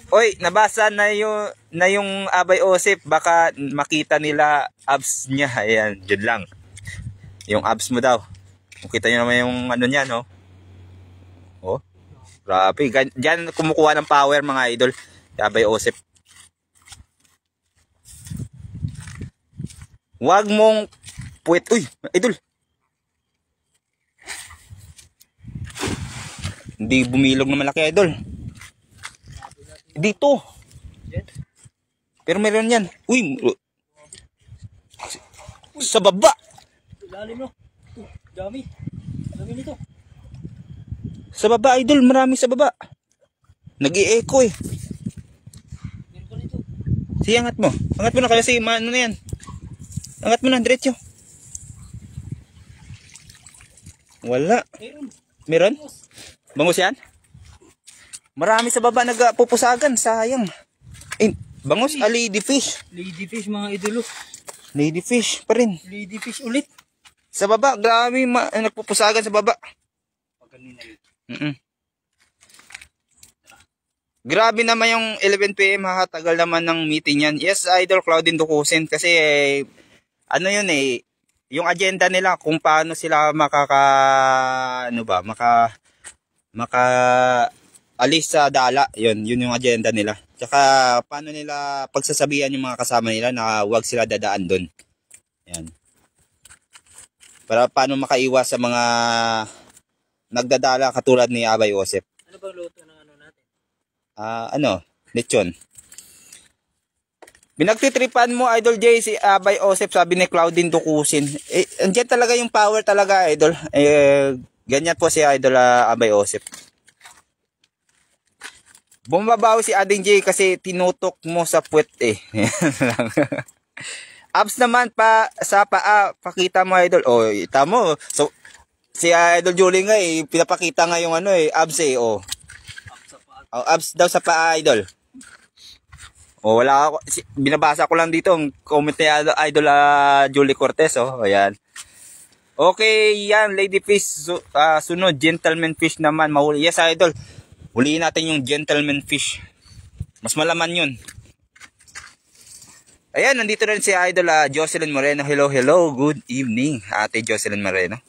Oy, nabasa na yung Abay Osip. Baka makita nila abs niya. Ayan, dyan lang. Yung abs mo daw. Makita nyo naman yung niya, no? Oh, grabe. Diyan kumukuha ng power mga idol. Abay Osip. Huwag mong puwet. Uy, idol. Hindi bumilog na malaki, idol. Dito. Pero meron yan. Uy. Sa baba. Lalim no. Dami. Dami nito. Sa baba, idol. Marami sa baba. Nag-i-echo Meron pa nito. Sige, angat mo. Angat mo na kaya si ano na yan. Angat mo na, diretso. Wala. Meron? Bangus yan? Marami sa baba nagpupusagan, sayang. Bangus, ladyfish. Ladyfish mga idolo. Ladyfish pa rin. Ladyfish ulit. Sa baba, grabe nagpupusagan sa baba. Grabe naman yung 11 PM, tagal naman ng meeting yan. Yes, Idol Claudine Ducusin, kasi ano yun yung agenda nila kung paano sila alis sa dala. Yun yung agenda nila. Tsaka paano nila pagsasabihan yung mga kasama nila na huwag sila dadaan doon. Yan. Para paano makaiwas sa mga nagdadala katulad ni Abay Osep. Ano bang luto ng ano natin? Lechon. Binagtitripan mo, Idol J, si Abay Osep, sabi ni Claudine Ducusin. Andiyan talaga yung power talaga, Idol. Ganyan po si Idol Abay Osep. Bumabaw si Ading J kasi tinutok mo sa puwet Abs naman pa sa paa, pakita mo, Idol. Ita mo. So, si Idol Julie nga pinapakita nga yung abs abs daw sa paa, Idol. Wala ako. Binabasa ko lang dito ang comment ni Idol Julie Cortez, ayan. Okay, yan, ladyfish. Sunod, gentleman fish naman. Mahuli. Yes, Idol. Huliin natin yung gentleman fish. Mas malaman yun. Ayan, nandito rin si Idol Jocelyn Moreno. Hello. Good evening, Ate Jocelyn Moreno.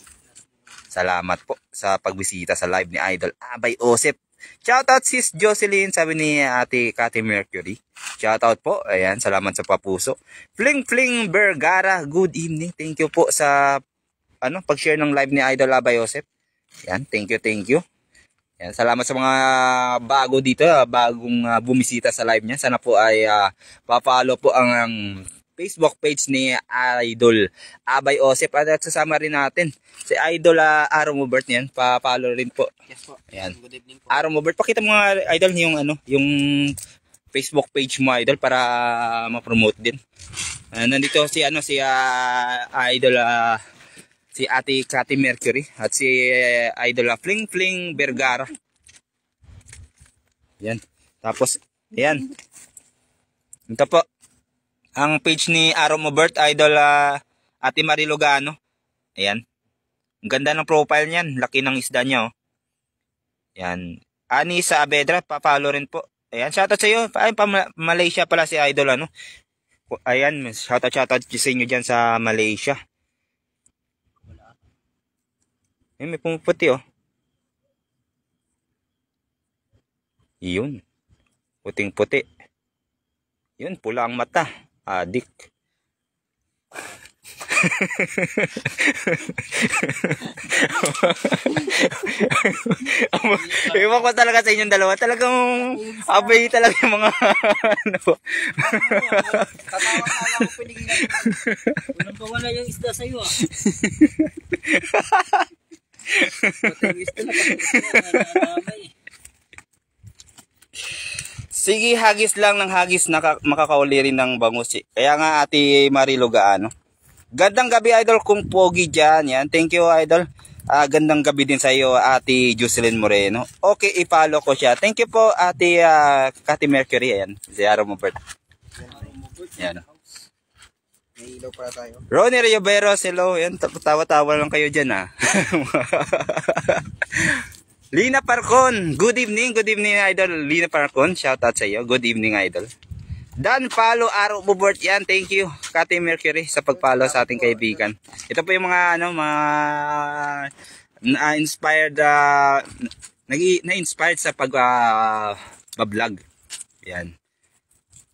Salamat po sa pagbisita sa live ni Idol Abay Osep. Shoutout sis Jocelyn, sabi ni Ate Cathy Mercury. Shoutout po. Ayan, salamat sa papuso. Fling Vergara, good evening. Thank you po sa pag-share ng live ni Idol Abay Osep. Ayan, thank you. Ayan, salamat sa mga bago dito, bagong bumisita sa live niya. Sana po ay pa-follow po ang Facebook page ni Idol Abay Osep. At sasama rin natin si Idol Aaron Mobert niyan. Pa-follow rin po. Yes po. Ayan. Good evening po. Aaron Mobert, pakita mo nga, Idol, yung Facebook page mo, Idol, para ma-promote din. Nandito si Idol si Ate Cathy Mercury at si Idol Fling Vergara. Yan. Tapos, yan. Ito po. Ang page ni Aaron Mobert, Idol Ate Marie Logano. Ayan. Ang ganda ng profile niyan. Laki ng isda niya, Yan. Ani sa Abedra, pa-follow rin po. Ayan, shoutout sa iyo. Malaysia pala si Idol, Ayan, shoutout sa inyo dyan sa Malaysia. May pumuputi, Yun. Puting-puti. Yun, pula ang mata. Adik. Iwan ko talaga sa inyong dalawa. Talagang abay talaga yung mga Tatawa-tawa ko pinigilan. Walang bawala yung isda sa iyo, Sige, hagis lang ng hagis na makakauli rin ng bangus. Kaya nga, Ate Marie Logano. Gandang gabi, Idol, kung pogi dyan. Yan. Thank you, Idol. Gandang gabi din sa iyo, Ate Jocelyn Moreno. Okay, i-follow ko siya. Thank you po, Ate Cathy Mercury. Ayan, si Aaron Mobert. Yan. May ilaw para tayo. Ronnie Rioberos, hello. Yan, tawa-tawa lang kayo dyan, Lina Parcon, good evening, Idol. Lina Parcon, shout out sa iyo. Good evening, Idol. Dan Palo Aaron Mobert, yan, thank you, Cathy Mercury, sa pagpalo sa ating kaibigan. Ito po yung mga inspired, na-inspired sa pag-vlog. Yan.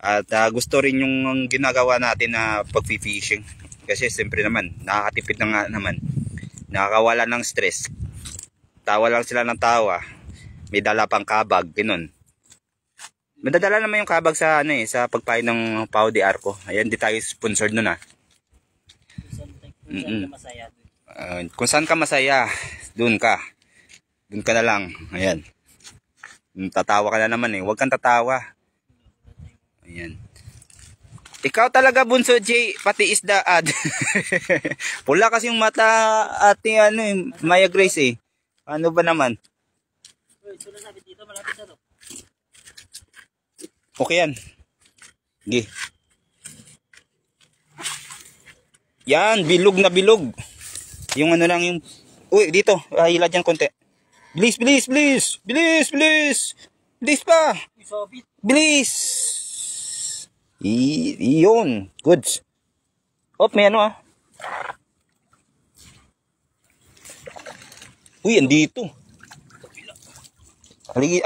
At gusto rin yung ginagawa natin na pag-fishing. Kasi siyempre naman, nakakatipid na nga naman. Nakakawala ng stress. Tawa lang sila ng tawa. May dala pang kabag, ganun. Madadala naman yung kabag sa sa pagpain ng Pau de Arco. Ayan, di tayo sponsored nun kung saan ka masaya, dun ka. Dun ka na lang. Ayan. Tatawa ka na naman Huwag kang tatawa. Ayan. Ikaw talaga bunso J, pati isda ad. Pula kasi yung mata ate ano Maya Grace eh. Ano ba naman? Uy, ito na sabi dito, malapit na to. Okay yan. Sige. Yan, bilog na bilog. Yung ano lang yung... Uy, dito. Hila dyan konti. Bilis, bilis, bilis. Bilis, bilis. Bilis pa. Isabit. Bilis. Iyon. Goods. Oh, may ano ah. Uy, andito.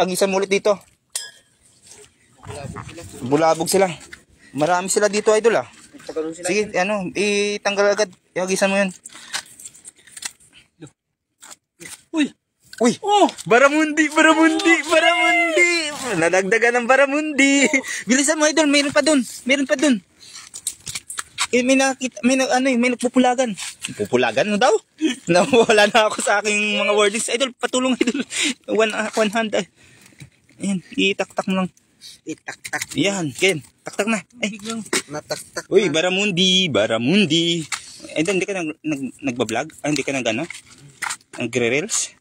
Agisan mo ulit dito. Bulabog sila. Marami sila dito, idol ah. Sige, ano, itanggal agad. Iagisan mo yun. Uy! Uy! Oh! Baramundi! Baramundi! Baramundi! Nadagdagan ng baramundi! Bilisan mo, idol. Mayroon pa dun. Mayroon pa dun. May nakita, may nagpupulagan. Pupulagan mo daw? Nawala na ako sa aking mga wordings. Idol, patulong, idol. One hand. Ayan, itaktak mo lang. Itak-tak. Yan, Ken. Taktak na. Ay, Biglang. Natak-tak. uy, baramundi, baramundi. Eh, hindi ka nagbablog? Ah, hindi ka nag-ano? Nagre-reels?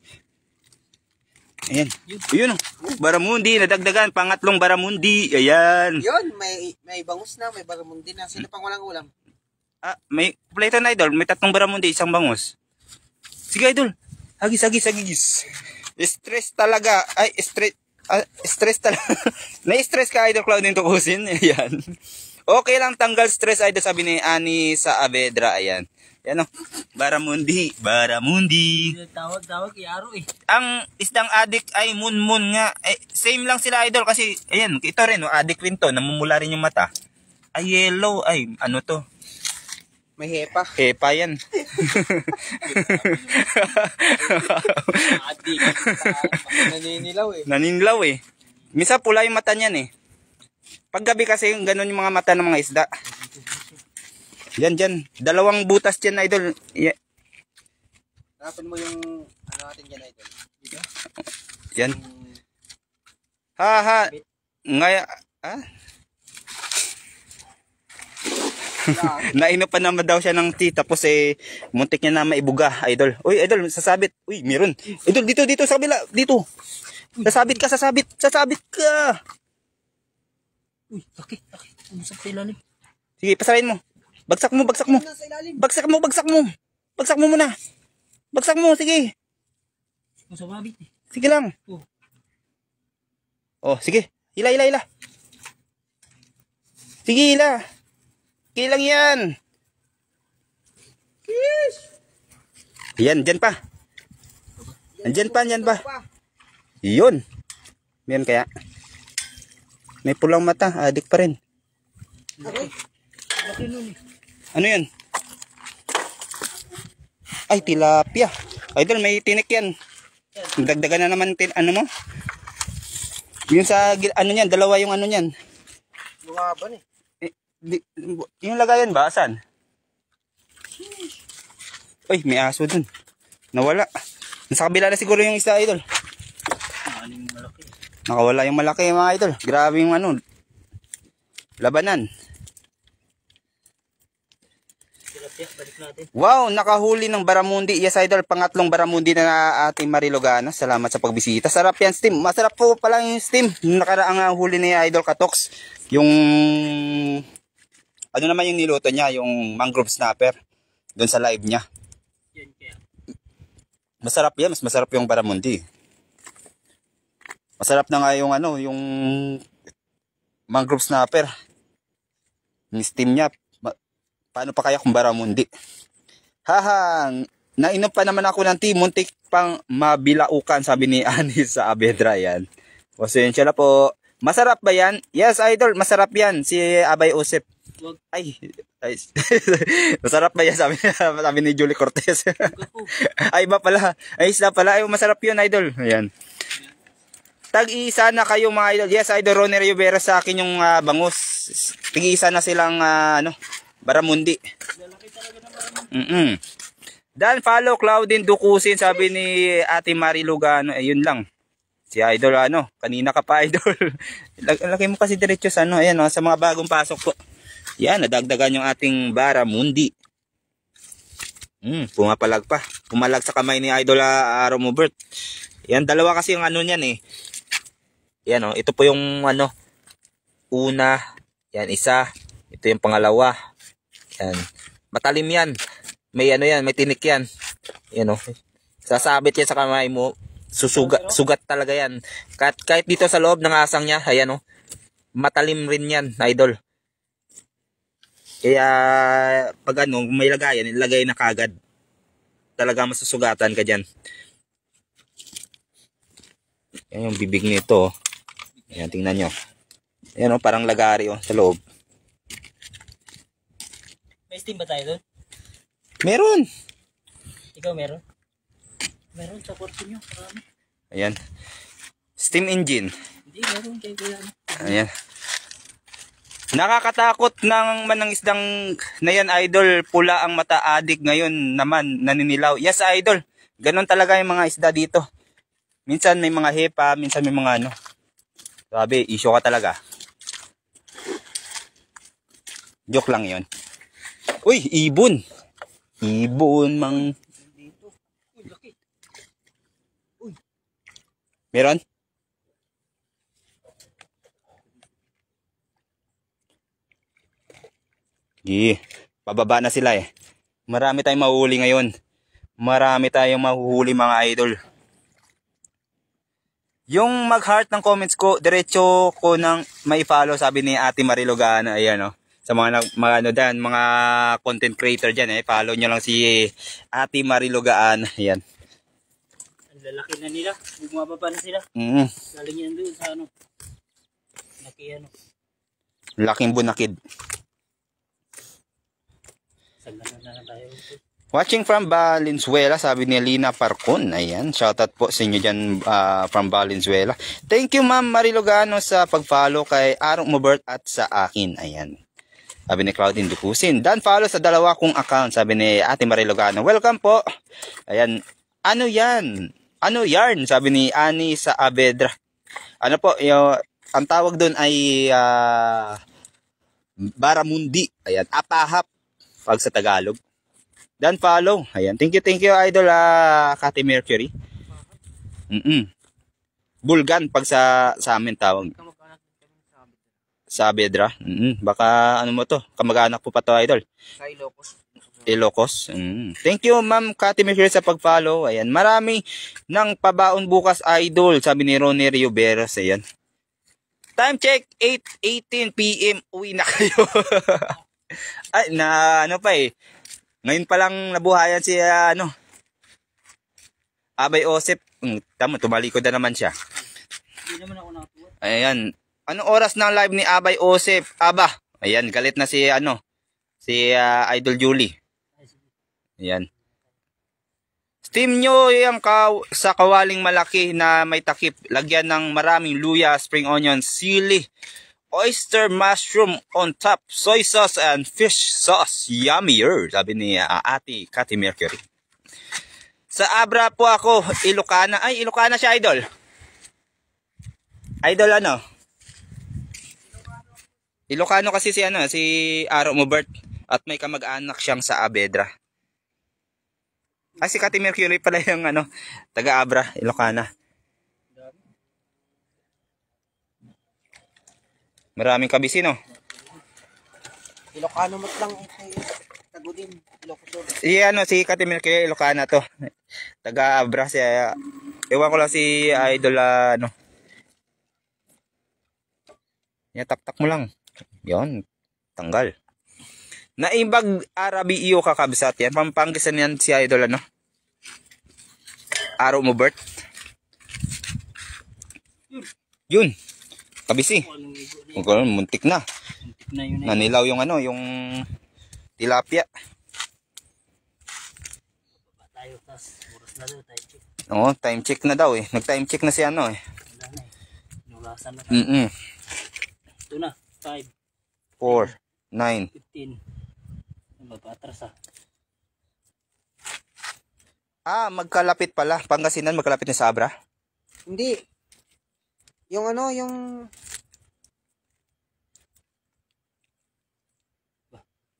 Ayan. Yun oh. Baramundi, nadagdagan. Pangatlong baramundi. Ayan. Yun, may bangus na, may baramundi na. Sino pang walang ulam? Ah, may kompleto na, idol. May 3 baramundi, 1 bangus. Sige, idol. Hagis, hagis, hagis. Stress talaga. Ay, stress talaga. Na-stress ka, idol Claudine Tukusin. Ayan. Okay lang, tanggal stress, idol, sabi ni Ani sa Avedra. Ayan. Yan o. Baramundi. Baramundi. Tawag, iaro eh. Ang isdang adik ay munmun nga. Eh, same lang sila, idol, kasi, ayan, ito rin, no, adik rin to. Namumula rin yung mata. Ay, yellow. Ay, ano to? May hepa. Hepa yan. Adik. Naninilaw eh. Naninilaw eh. Misa pula yung mata niyan eh. Paggabi kasi yung ganun yung mga mata ng mga isda. Yan dyan. 2 butas dyan, idol. Yeah. Hanapin mo yung ano natin dyan, idol. Dito? Yan. Ha ha. Ngaya. Ah? Naino pa naman daw siya ng tea. Tapos eh, muntik niya na maibuga, idol. Uy, idol, sasabit. Uy, meron. Idol, dito, sa kabila. Dito. Sasabit ka. Sasabit ka. Uy, laki. Umusap sa ilalim. Sige, pasarayin mo. Bagsak mo. Nasa ilalim. Bagsak mo muna. Bagsak mo, sige. Masababit eh. Sige lang. Oh, sige. Hila. Sige, hila. Okay lang yan. Yes. Yan, dyan pa. Andyan pa. Yun. Meron kaya. May pulang mata. Adik pa rin. Laki nun eh. Ano yan? Ay, tilapia. Idol, may tinik yan. Dagdagan na naman, ano mo? Yung sa, ano yan, 2 yung ano yan. Lumaban eh. Yung lagayan ba? Saan? Uy, may aso dun. Nawala. Nasa kabila na siguro yung isa, idol. Maling malaki. Nakawala yung malaki, mga idol. Grabe yung ano. Labanan. Tilapia, balik natin. Wow, nakahuli ng baramundi. Yes, idol, pangatlong baramundi na ating Marilogana. Salamat sa pagbisita. Sarap yan, steam. Masarap po pala yung steam. Nakaraang huli ni Idol Katox. Yung... Ano naman yung niluto niya? Yung mangrove snapper. Doon sa live niya. Yan kaya. Masarap yan. Mas masarap yung baramundi. Masarap na nga yung ano, yung mangrove snapper. Yung steam niya. Paano pa kaya kung baramundi? Haha, nainom pa naman ako ng tea. Muntik pang mabilaukan, sabi ni Anis sa Avedra yan. Pasensya na po. Masarap ba yan? Yes, idol. Masarap yan. Si Abay Osep. Wag. Ay. Masarap ba yan? Sabi ni Julie Cortez. Ay, iba pala. Ay, isda pala. Ay, masarap yun, idol. Ayan. Tag-iisa na kayo, mga idol. Yes, idol Ronnie Rivera sa akin yung bangus. Tag-iisa na silang baramundi. Lalaki talaga ng baramundi. Dan follow Claudine Dukusin, sabi ni Ate Marilogano. Ayun lang. Si idol kanina ka pa, idol. Lagay mo kasi diretso sa ano, ayan, sa mga bagong pasok po. Yan, nadagdagan yung ating Barramundi. Pumapalag pa. Pumalag sa kamay ni Idol Romobert. Yan, dalawa kasi yung ano niyan eh. Yan ito po yung ano, una. Yan, isa. Ito yung pangalawa. Yan. Matalim yan. May ano yan, may tinik yan. Yan sasabit yan sa kamay mo. Sugat talaga yan. Kahit dito sa loob ng asang niya, ayan matalim rin yan, Idol. Kaya pag may lagayan, ilagay na kagad. Talaga masusugatan ka dyan. Yan yung bibig nito. Ayan, tingnan nyo. Ayan parang lagari sa loob. May steam ba tayo doon? Meron. Ikaw meron? Meron sa kwarto nyo. Marami. Ayan. Steam engine. Hindi, meron kayo kuya. Ayan. Nakakatakot ng manang isdang na yan, Idol. Pula ang mata, adik ngayon naman naninilaw. Yes, Idol. Ganon talaga yung mga isda dito. Minsan may mga hepa, minsan may mga ano. Sabi, issue ka talaga. Joke lang yon. Uy, ibon. Ibon mang... Uy, laki. Meron? Pababa na sila eh. Marami tayong mahuhuli ngayon. Marami tayong mahuhuli mga idol. Yung mag-heart ng comments ko, diretso ko nang mai-follow, sabi ni Ate Marilu Gaano. Ayan sa mga content creator dyan follow nyo lang si Ate Marilu Gaano. Ayan. Ang lalaki na nila. Bumababa na sila. Galing yan doon sa laki laking bunakid. Watching from Valenzuela, sabi ni Lina Parcon. Ayan, shoutout po sa inyo dyan from Valenzuela. Thank you Ma'am Marilu Gaano sa pag-follow kay Arong Mobert at sa akin. Ayan. Sabi ni Claudine Ducusin. Dan follow sa dalawa kong account, sabi ni Ate Marilu Gaano. Welcome po. Ayan. Ano yan? Ano yarn? Sabi ni Ani sa Abedra. Ano po, ang tawag doon ay Barramundi. Ayan, apahap pag sa Tagalog. Dan follow. Ayan. Thank you Idol Kati Mercury. Bulgan pag sa amin tawag. Sa Abedra. Baka ano mo to? Kamag-anak po pa to, Idol. Sa Ilocos. Ilocos. Thank you Ma'am Kati Mercury sa pag-follow. Ayan. Marami ng pabaon bukas, Idol. Sabi ni Ronnie Rioberos. Ayan. Time check 8:18 PM. Uwi na kayo. Ay, ano pa eh. Ngayon pa lang nabuhayan si Abay Osep. Tama, tumalikod na naman siya. Hindi naman ako nakatuwa. Ayan. Anong oras ng live ni Abay Osep? Aba. Ayan, galit na si Idol Julie. Ayan. Steam nyo yung sa kawaling malaki na may takip. Lagyan ng maraming luya, spring onion, sili, oyster mushroom on top, soy sauce and fish sauce. Yummier, sabi ni Ate Kati Mercury. Sa Abra po ako, Ilocana. Ay, Ilocana siya, Idol. Idol ano? Ilocano kasi si Aro Mobert. At may kamag-anak siyang sa Abedra. Ay, si Kati Mercury pala yung taga Abra, Ilocana. Maraming kabisi, no? Ilocano mat lang tagudin. Ilocos. Si Kati Mercury, Ilocana to. Taga Abra siya. Ewan ko lang si Idol tak mo lang. Yon, tanggal. Naibag Arabi iyo kakabsat yan. Pampanggisan yan si Idol Aro Mobert. Yun. Kabisi. Muntik na. Nanilaw yung yung tilapia. Oo, time check na daw eh. Nag-time check na si Nulasan na. Ito na, 5, 4, 9, 15. Magpatras magkalapit pala. Pangasinan, magkalapit na sa Abra? Hindi. Yung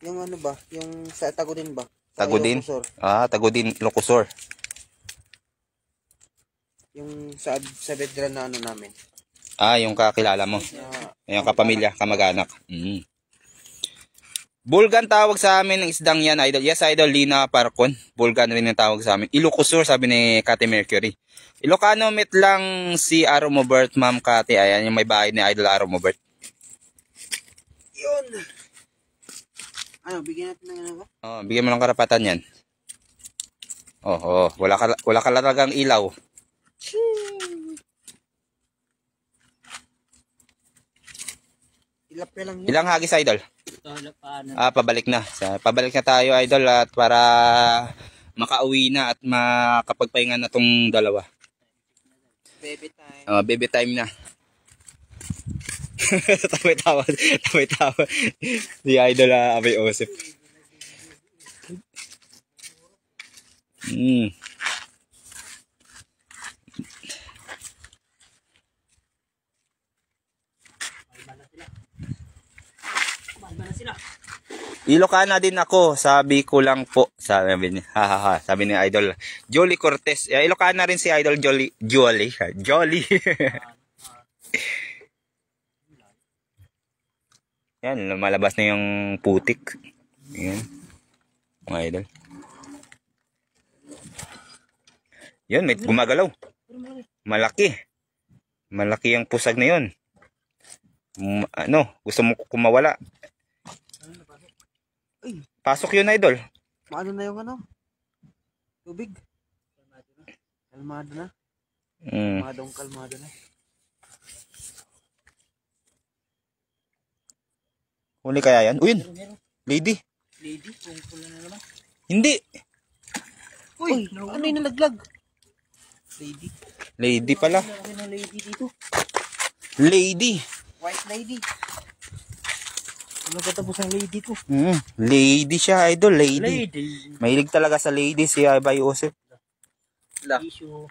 Yung ano ba? Yung sa Tagudin ba? Tagudin? Ilocosur. Tagudin, Ilocosur. Yung sa Vedra na ano namin. Yung kakilala mo. Yung kapamilya, kamag-anak. Bulgan tawag sa amin ng isdang yan, idol. Yes, idol, Lina Parcon. Bulgan rin ang tawag sa amin. Ilocosur, sabi ni Kate Mercury. Ilocano meet lang si Aromobert, Ma'am Kate. Ayan, yung may bahay ni idol Aromobert. Yun. Ano, bigyan natin ng ano ba? Bigyan mo ng karapatan yan. Wala ka talagang ilaw. Ilap na lang yun. Ilang hagis, idol? Paano? Pabalik na. Pabalik na tayo, idol, at para makauwi na at makapagpahinga na tong dalawa. Baby time. Baby time na. Tawa-tawa. Si idol Abay Osip. Ilocana din ako, sabi ko lang po, sabi niya. Sabi ni Idol Jolly Cortez. Ilocana rin si Idol Jolly. Yan, lumalabas na yung putik. Yan. Mga idol. Yan, may gumagalaw. Malaki. Malaki ang pusag na yun. Gusto mo kumawala? Pasok yun, idol. Maano na yung ano? Tubig. Kalmado na. Kalmado na. Huli kaya yan? Uy, lady. Lady, kung pula na naman. Hindi. Uy, ano yung nalaglag? Lady. Lady pala. Ano lady dito? Lady. White lady. Ano katapos ang lady ko? Lady siya, idol. Lady. Lady. Mahilig talaga sa lady si Abay Osip. Issue.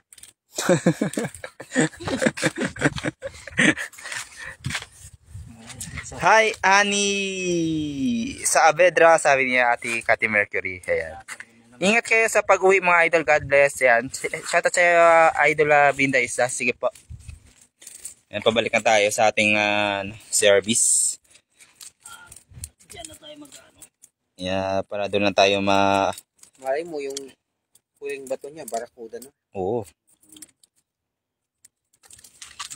Hi, Annie! Sa Avedra, sabi niya Ate Kate Mercury. Ayan. Ingat kayo sa pag-uwi mga idol. God bless. Ayan. Shoutout sa Idol Binda Isda. Sige po. Ayan, pabalikan tayo sa ating service. Diyan na tayo mag-ano. Yeah, para doon lang tayo Malay mo yung huling bato niya, barakuda na. Oo.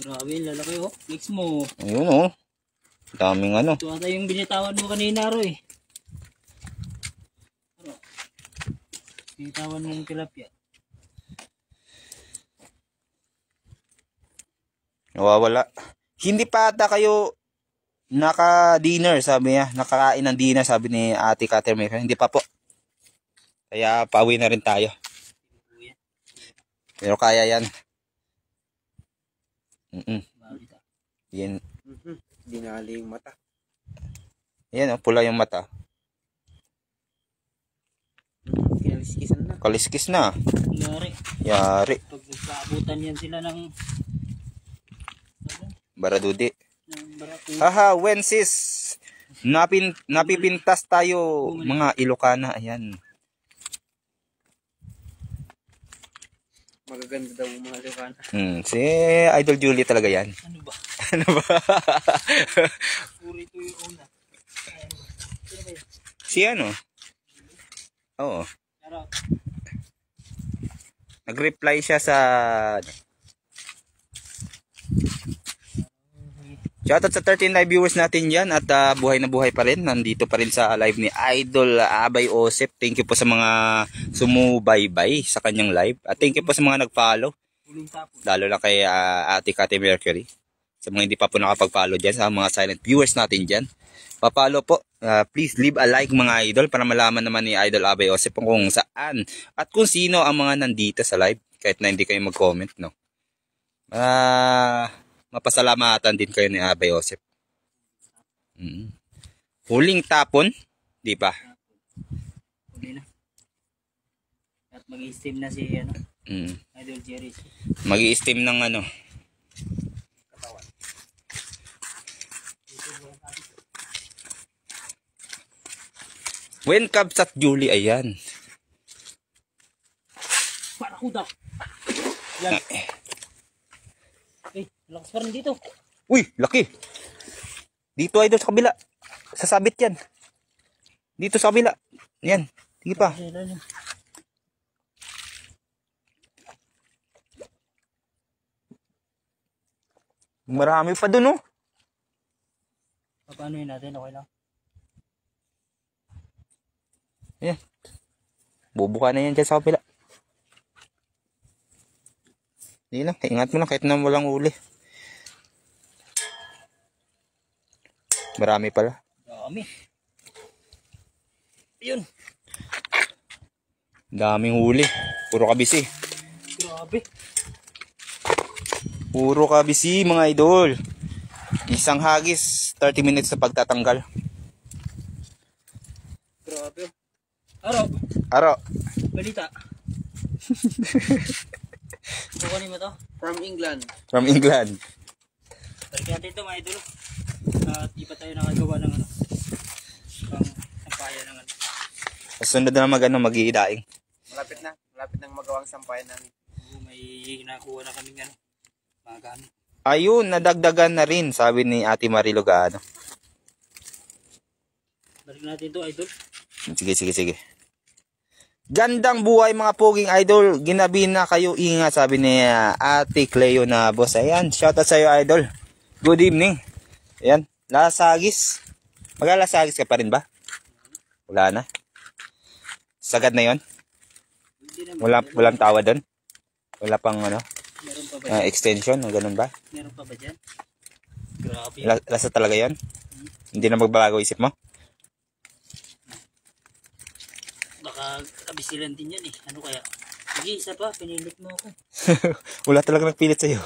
Grabe, lalaki oh. Mix mo. Ayun daming ano. Ito ata yung binitawan mo kanina ro eh. Binitawan mo yung tilapia. Nawawala. Hindi pa ata kayo naka-dinner, sabi niya. Nakakain ng dinner, sabi ni Ate Catherine. Hindi pa po. Kaya pauwi na rin tayo. Pero kaya yan. Yan. Dinali yung mata. Yan, pula yung mata. Kinaliskisan na. Kaliskis na. Yari. Pag nagkaabutan yan sila ng Baradudi. barako. Wensis. Napipintas tayo mga Ilocana. Ayan. Magaganda daw mga Ilocana. Si Idol Julie talaga yan. Ano ba? Ano ba? Puri to yung una. Si ano? Oo. Charot. Nag-reply siya sa shoutout sa 13 live viewers natin dyan at buhay na buhay pa rin. Nandito pa rin sa live ni Idol Abay Osip. Thank you po sa mga sumubaybay sa kanyang live. At thank you po sa mga nag-follow. Lalo lang kay Ate Kate Mercury. Sa mga hindi pa po nakapag-follow dyan, sa mga silent viewers natin dyan. Pa-follow po. Please leave a like mga idol para malaman naman ni Idol Abay Osip kung saan at kung sino ang mga nandito sa live. Kahit na hindi kayo mag-comment, no? Mapasalamatan din kayo ni Abay Osip. Huling tapon, di ba? Huli na. At mag-i-steam na si Idol Jerry. Mag-i-steam ng ano. When Cubs at Julie, ayan. Barakuda. Yan. Eh, lakas pa rin dito. Uy, laki. Dito idol sa kabila. Sasabit yan. Dito sa kabila. Yan. Sige pa. Marami pa dun, oh. Paano yun natin? Okay lang. Ayan. Bubuka na yan dyan sa kapila. Hindi lang. Ingat mo lang kahit na walang uli. Marami pala. Dami. Yun. Daming huli. Puro kabisi. Grabe. Puro kabisi mga idol. Isang hagis, 30 minutes na pagtatanggal. Grabe. Araw. Aro. Balita. Kukunin mo to? From England. From England. Balik natin ito mga idol. At di pa tayo nakagawa ng ano. Pang sampayan ng ano. Sunod na mag-iidaing. Malapit na. Malapit nang magawang sampayan namin. May nakuha na kaming ano. Mga gamit. Ayun, nadagdagan na rin, sabi ni Ate Marilo Gaano. Balik natin ito idol. Sige. Gandang buhay mga poging idol. Ginabi na kayo, ingat, sabi ni Ate Cleo na boss. Ayan, shoutout sa iyo idol. Good evening. Ayan, lasagis. Maglalasagis ka pa rin ba? Wala na. Sagad na yon. Walang tawa doon. Wala pang ano. Meron pa ba extension, ganun ba? Meron pa ba dyan? Grabe. Lasa talaga yon. Hindi na magbabago isip mo? Baka kabisilan din yan eh. Ano kaya? Sige, isa pa. Pinilit mo ako. Wala talaga nagpilit sa'yo.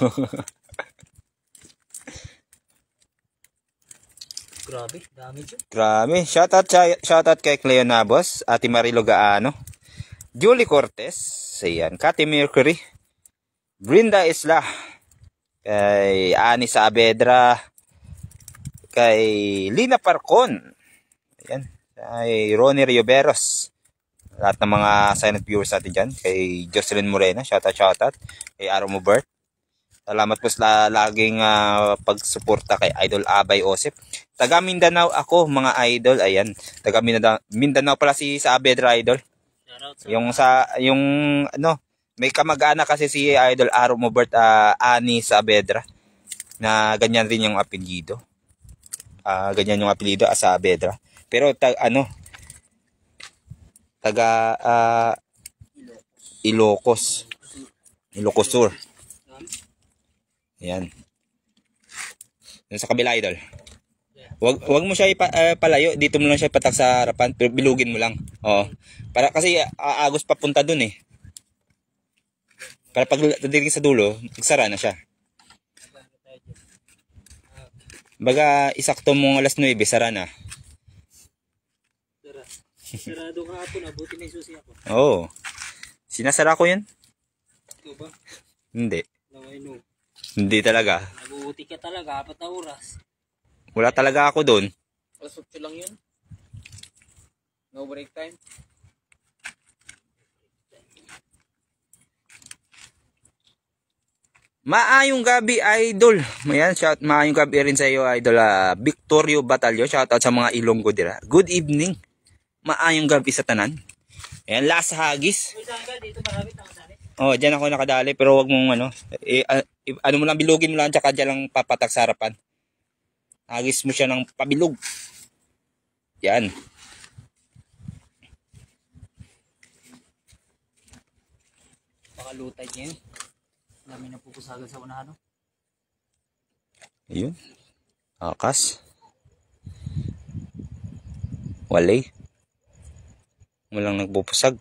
Grabe, dami dyan. Grabe. Shoutout kay Cleo Nabos, Ate Marilo Gaano, Julie Cortez, ayan, Cathy Mercury, Brinda Isla, kay Ani Saavedra, kay Lina Parcon, ayan, kay Ronnie Rioberos, lahat ng mga silent viewers natin dyan, kay Jocelyn Morena, shoutout, kay Aro Mubert. Salamat po sa laging pagsuporta kay Idol Abay Osip. Taga Mindanao ako mga idol. Ayan. Taga Mindanao pala si Saavedra idol. Yung ano, may kamag-anak kasi si Idol Aro Mobert Ani Saavedra na ganyan rin yung apelyido. Ganyan yung apelyido Saavedra. Pero taga Ilocos Sur. Ayan. Sa kabila idol. Wag mo siya palayo, dito mo lang siya patak sa harapan, pero bilugin mo lang. Oo. Para kasi aagos papunta dun eh. Para pag dito sa dulo, magsara na siya. Baga isakto mo alas 9, sara na. Sarado ka hapon, abuti na yung susi ako. Oo. Sinasara ko yun? Ito ba? Hindi. No, I know. Hindi talaga. Nag-uuti ka talaga, 4 na oras. Wala talaga ako doon. Alas 8 lang yun. No break time. Maayong gabi idol. Ayan, maayong gabi rin sa iyo idol. Victorio Batalyo. Shoutout sa mga Ilonggo dira. Good evening. Maayong gabi sa tanan. Ayan, last hagis. Dito marami nakadali. Oh, diyan ako nakadali pero wag mong ano, ano mo lang bilugin mo lang tsaka diyan lang papatak sa harapan. Hagis mo siya ng pabilog. Yan. Baka lutay niya yun. Dami na pupusagan sa unahan. No? Ayun. Akas. Walay. Walang nagpupusag.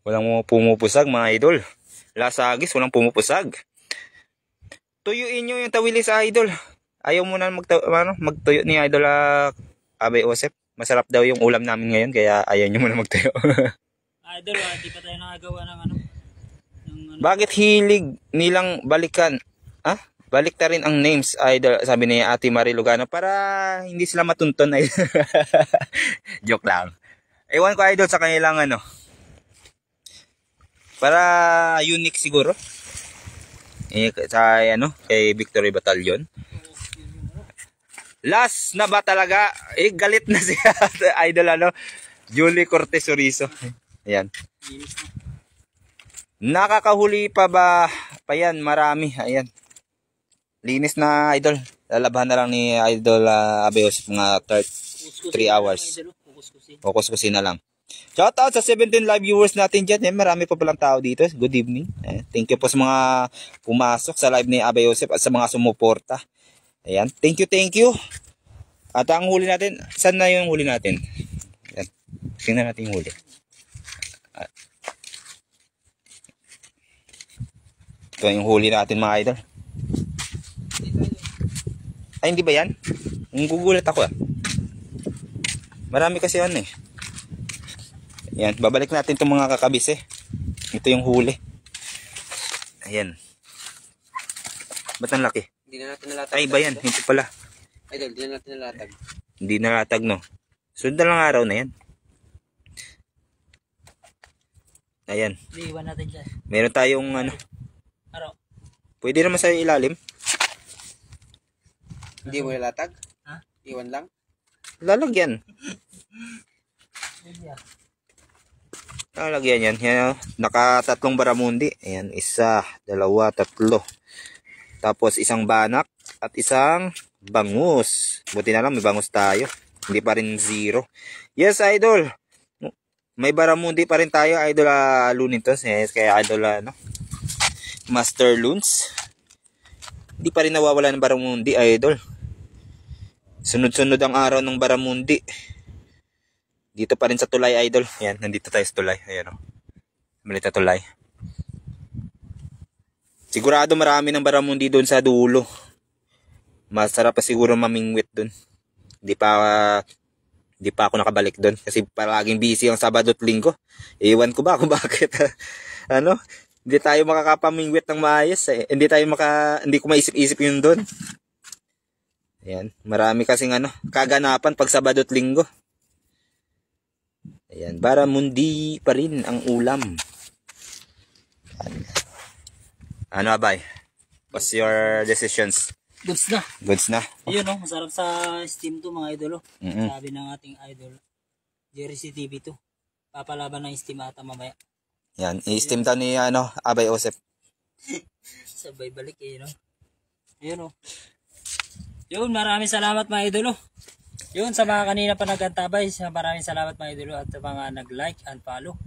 Walang pumupusag mga idol. Lasagis, walang pumupusag. Tuyuin nyo yung tawili sa idol. Ayaw mo na magtuyo ni Idol Abay Osep. Masarap daw yung ulam namin ngayon kaya ayaw nyo muna magtuyo. Idol, di pa tayo nakagawa ng ano. Bakit hilig nilang balikan? Balik ta rin ang names idol, sabi ni Ate Marie Lugano para hindi sila matunton. Joke lang. Ewan ko idol sa kanilang ano. Para unique siguro. Sa ano, kay Victory Battalion. Last na ba talaga? Galit na siya idol ano. Julie Cortez Orizo. Ayan. Nakakahuli pa ba? Pa yan, marami. Ayan. Linis na idol. Lalabahan na lang ni idol Abeos mga 3 hours. Kukuskusin na lang. Shoutout sa 17 live viewers natin dyan. Marami pa palang tao dito. Good evening. Thank you po sa mga pumasok sa live ni Abay Joseph at sa mga sumuporta. Ayan. Thank you. At ang huli natin, saan na yung huli natin? Ayan. Tingnan natin yung huli. Ito yung huli natin mga idol. Ay, hindi ba yan? Gugulat ako Marami kasi yan Ayan, babalik natin itong mga kakabis Ito yung huli. Ayan. Ba't ang laki? Hindi na natin nalatag. Ay, ba yan? Hindi pala. Idol, hindi na natin nalatag. Hindi nalatag, no? Sunod na lang araw na yan. Ayan. Iwan natin dyan. Meron tayong ano. Araw. Pwede naman sa ilalim. Hindi mo nalatag? Ha? Iwan lang? Lalagyan. Lalagyan yan. Yan naka-3 baramundi. Ayan, 1, 2, 3. Tapos isang banak at isang bangus. Buti na lang may bangus tayo. Hindi pa rin 0. Yes, idol. May baramundi pa rin tayo, idol Lunitos. Yes, kaya idol Master Loons. Hindi pa rin nawawala ng baramundi, idol. Sunod-sunod ang araw ng baramundi. Dito pa rin sa tulay, idol. Ayan, nandito tayo sa tulay. Ayan Malita tulay. Sigurado marami ng baramundi doon sa dulo. Masarap pa siguro mamingwit doon. Di pa ako nakabalik doon kasi palaging busy ang Sabado at Linggo. Iwan ko ba kung bakit hindi tayo makakapamingwit ng maayos Hindi ko maisip-isip yun doon. Ayan, marami kasing kaganapan pag Sabado at Linggo. Ayan, baramundi pa rin ang ulam. Ano Abay? What's your decisions? Goods na. na. Ayun masarap sa steam to mga idol Sabi ng ating idol Jerry TV to. Papalaban ng steam ata mamaya. Yan, i-steam daw ni Abay Joseph. Sabay balik Ayun Yun, maraming salamat mga idol Yun, sa mga kanina pa nag-antabay, maraming salamat mga idol at sa mga nag-like and follow.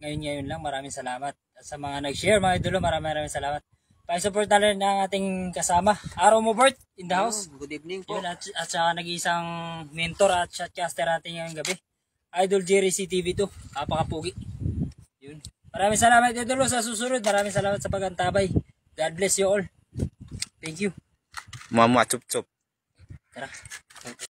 Ngayon lang, maraming salamat. At sa mga nag-share mga idol, maraming salamat. Pa-support na rin ang ating kasama. Araw mo, Bert, in the house. Good evening po. Yun, at saka nag-iisang mentor at shotcaster natin ngayong gabi. Idol Jerry TV to. Kapakapugi. Yun. Maraming salamat idol sa susunod. Maraming salamat sa pag-antabay. God bless you all. Thank you. Mama chup chup. Tara.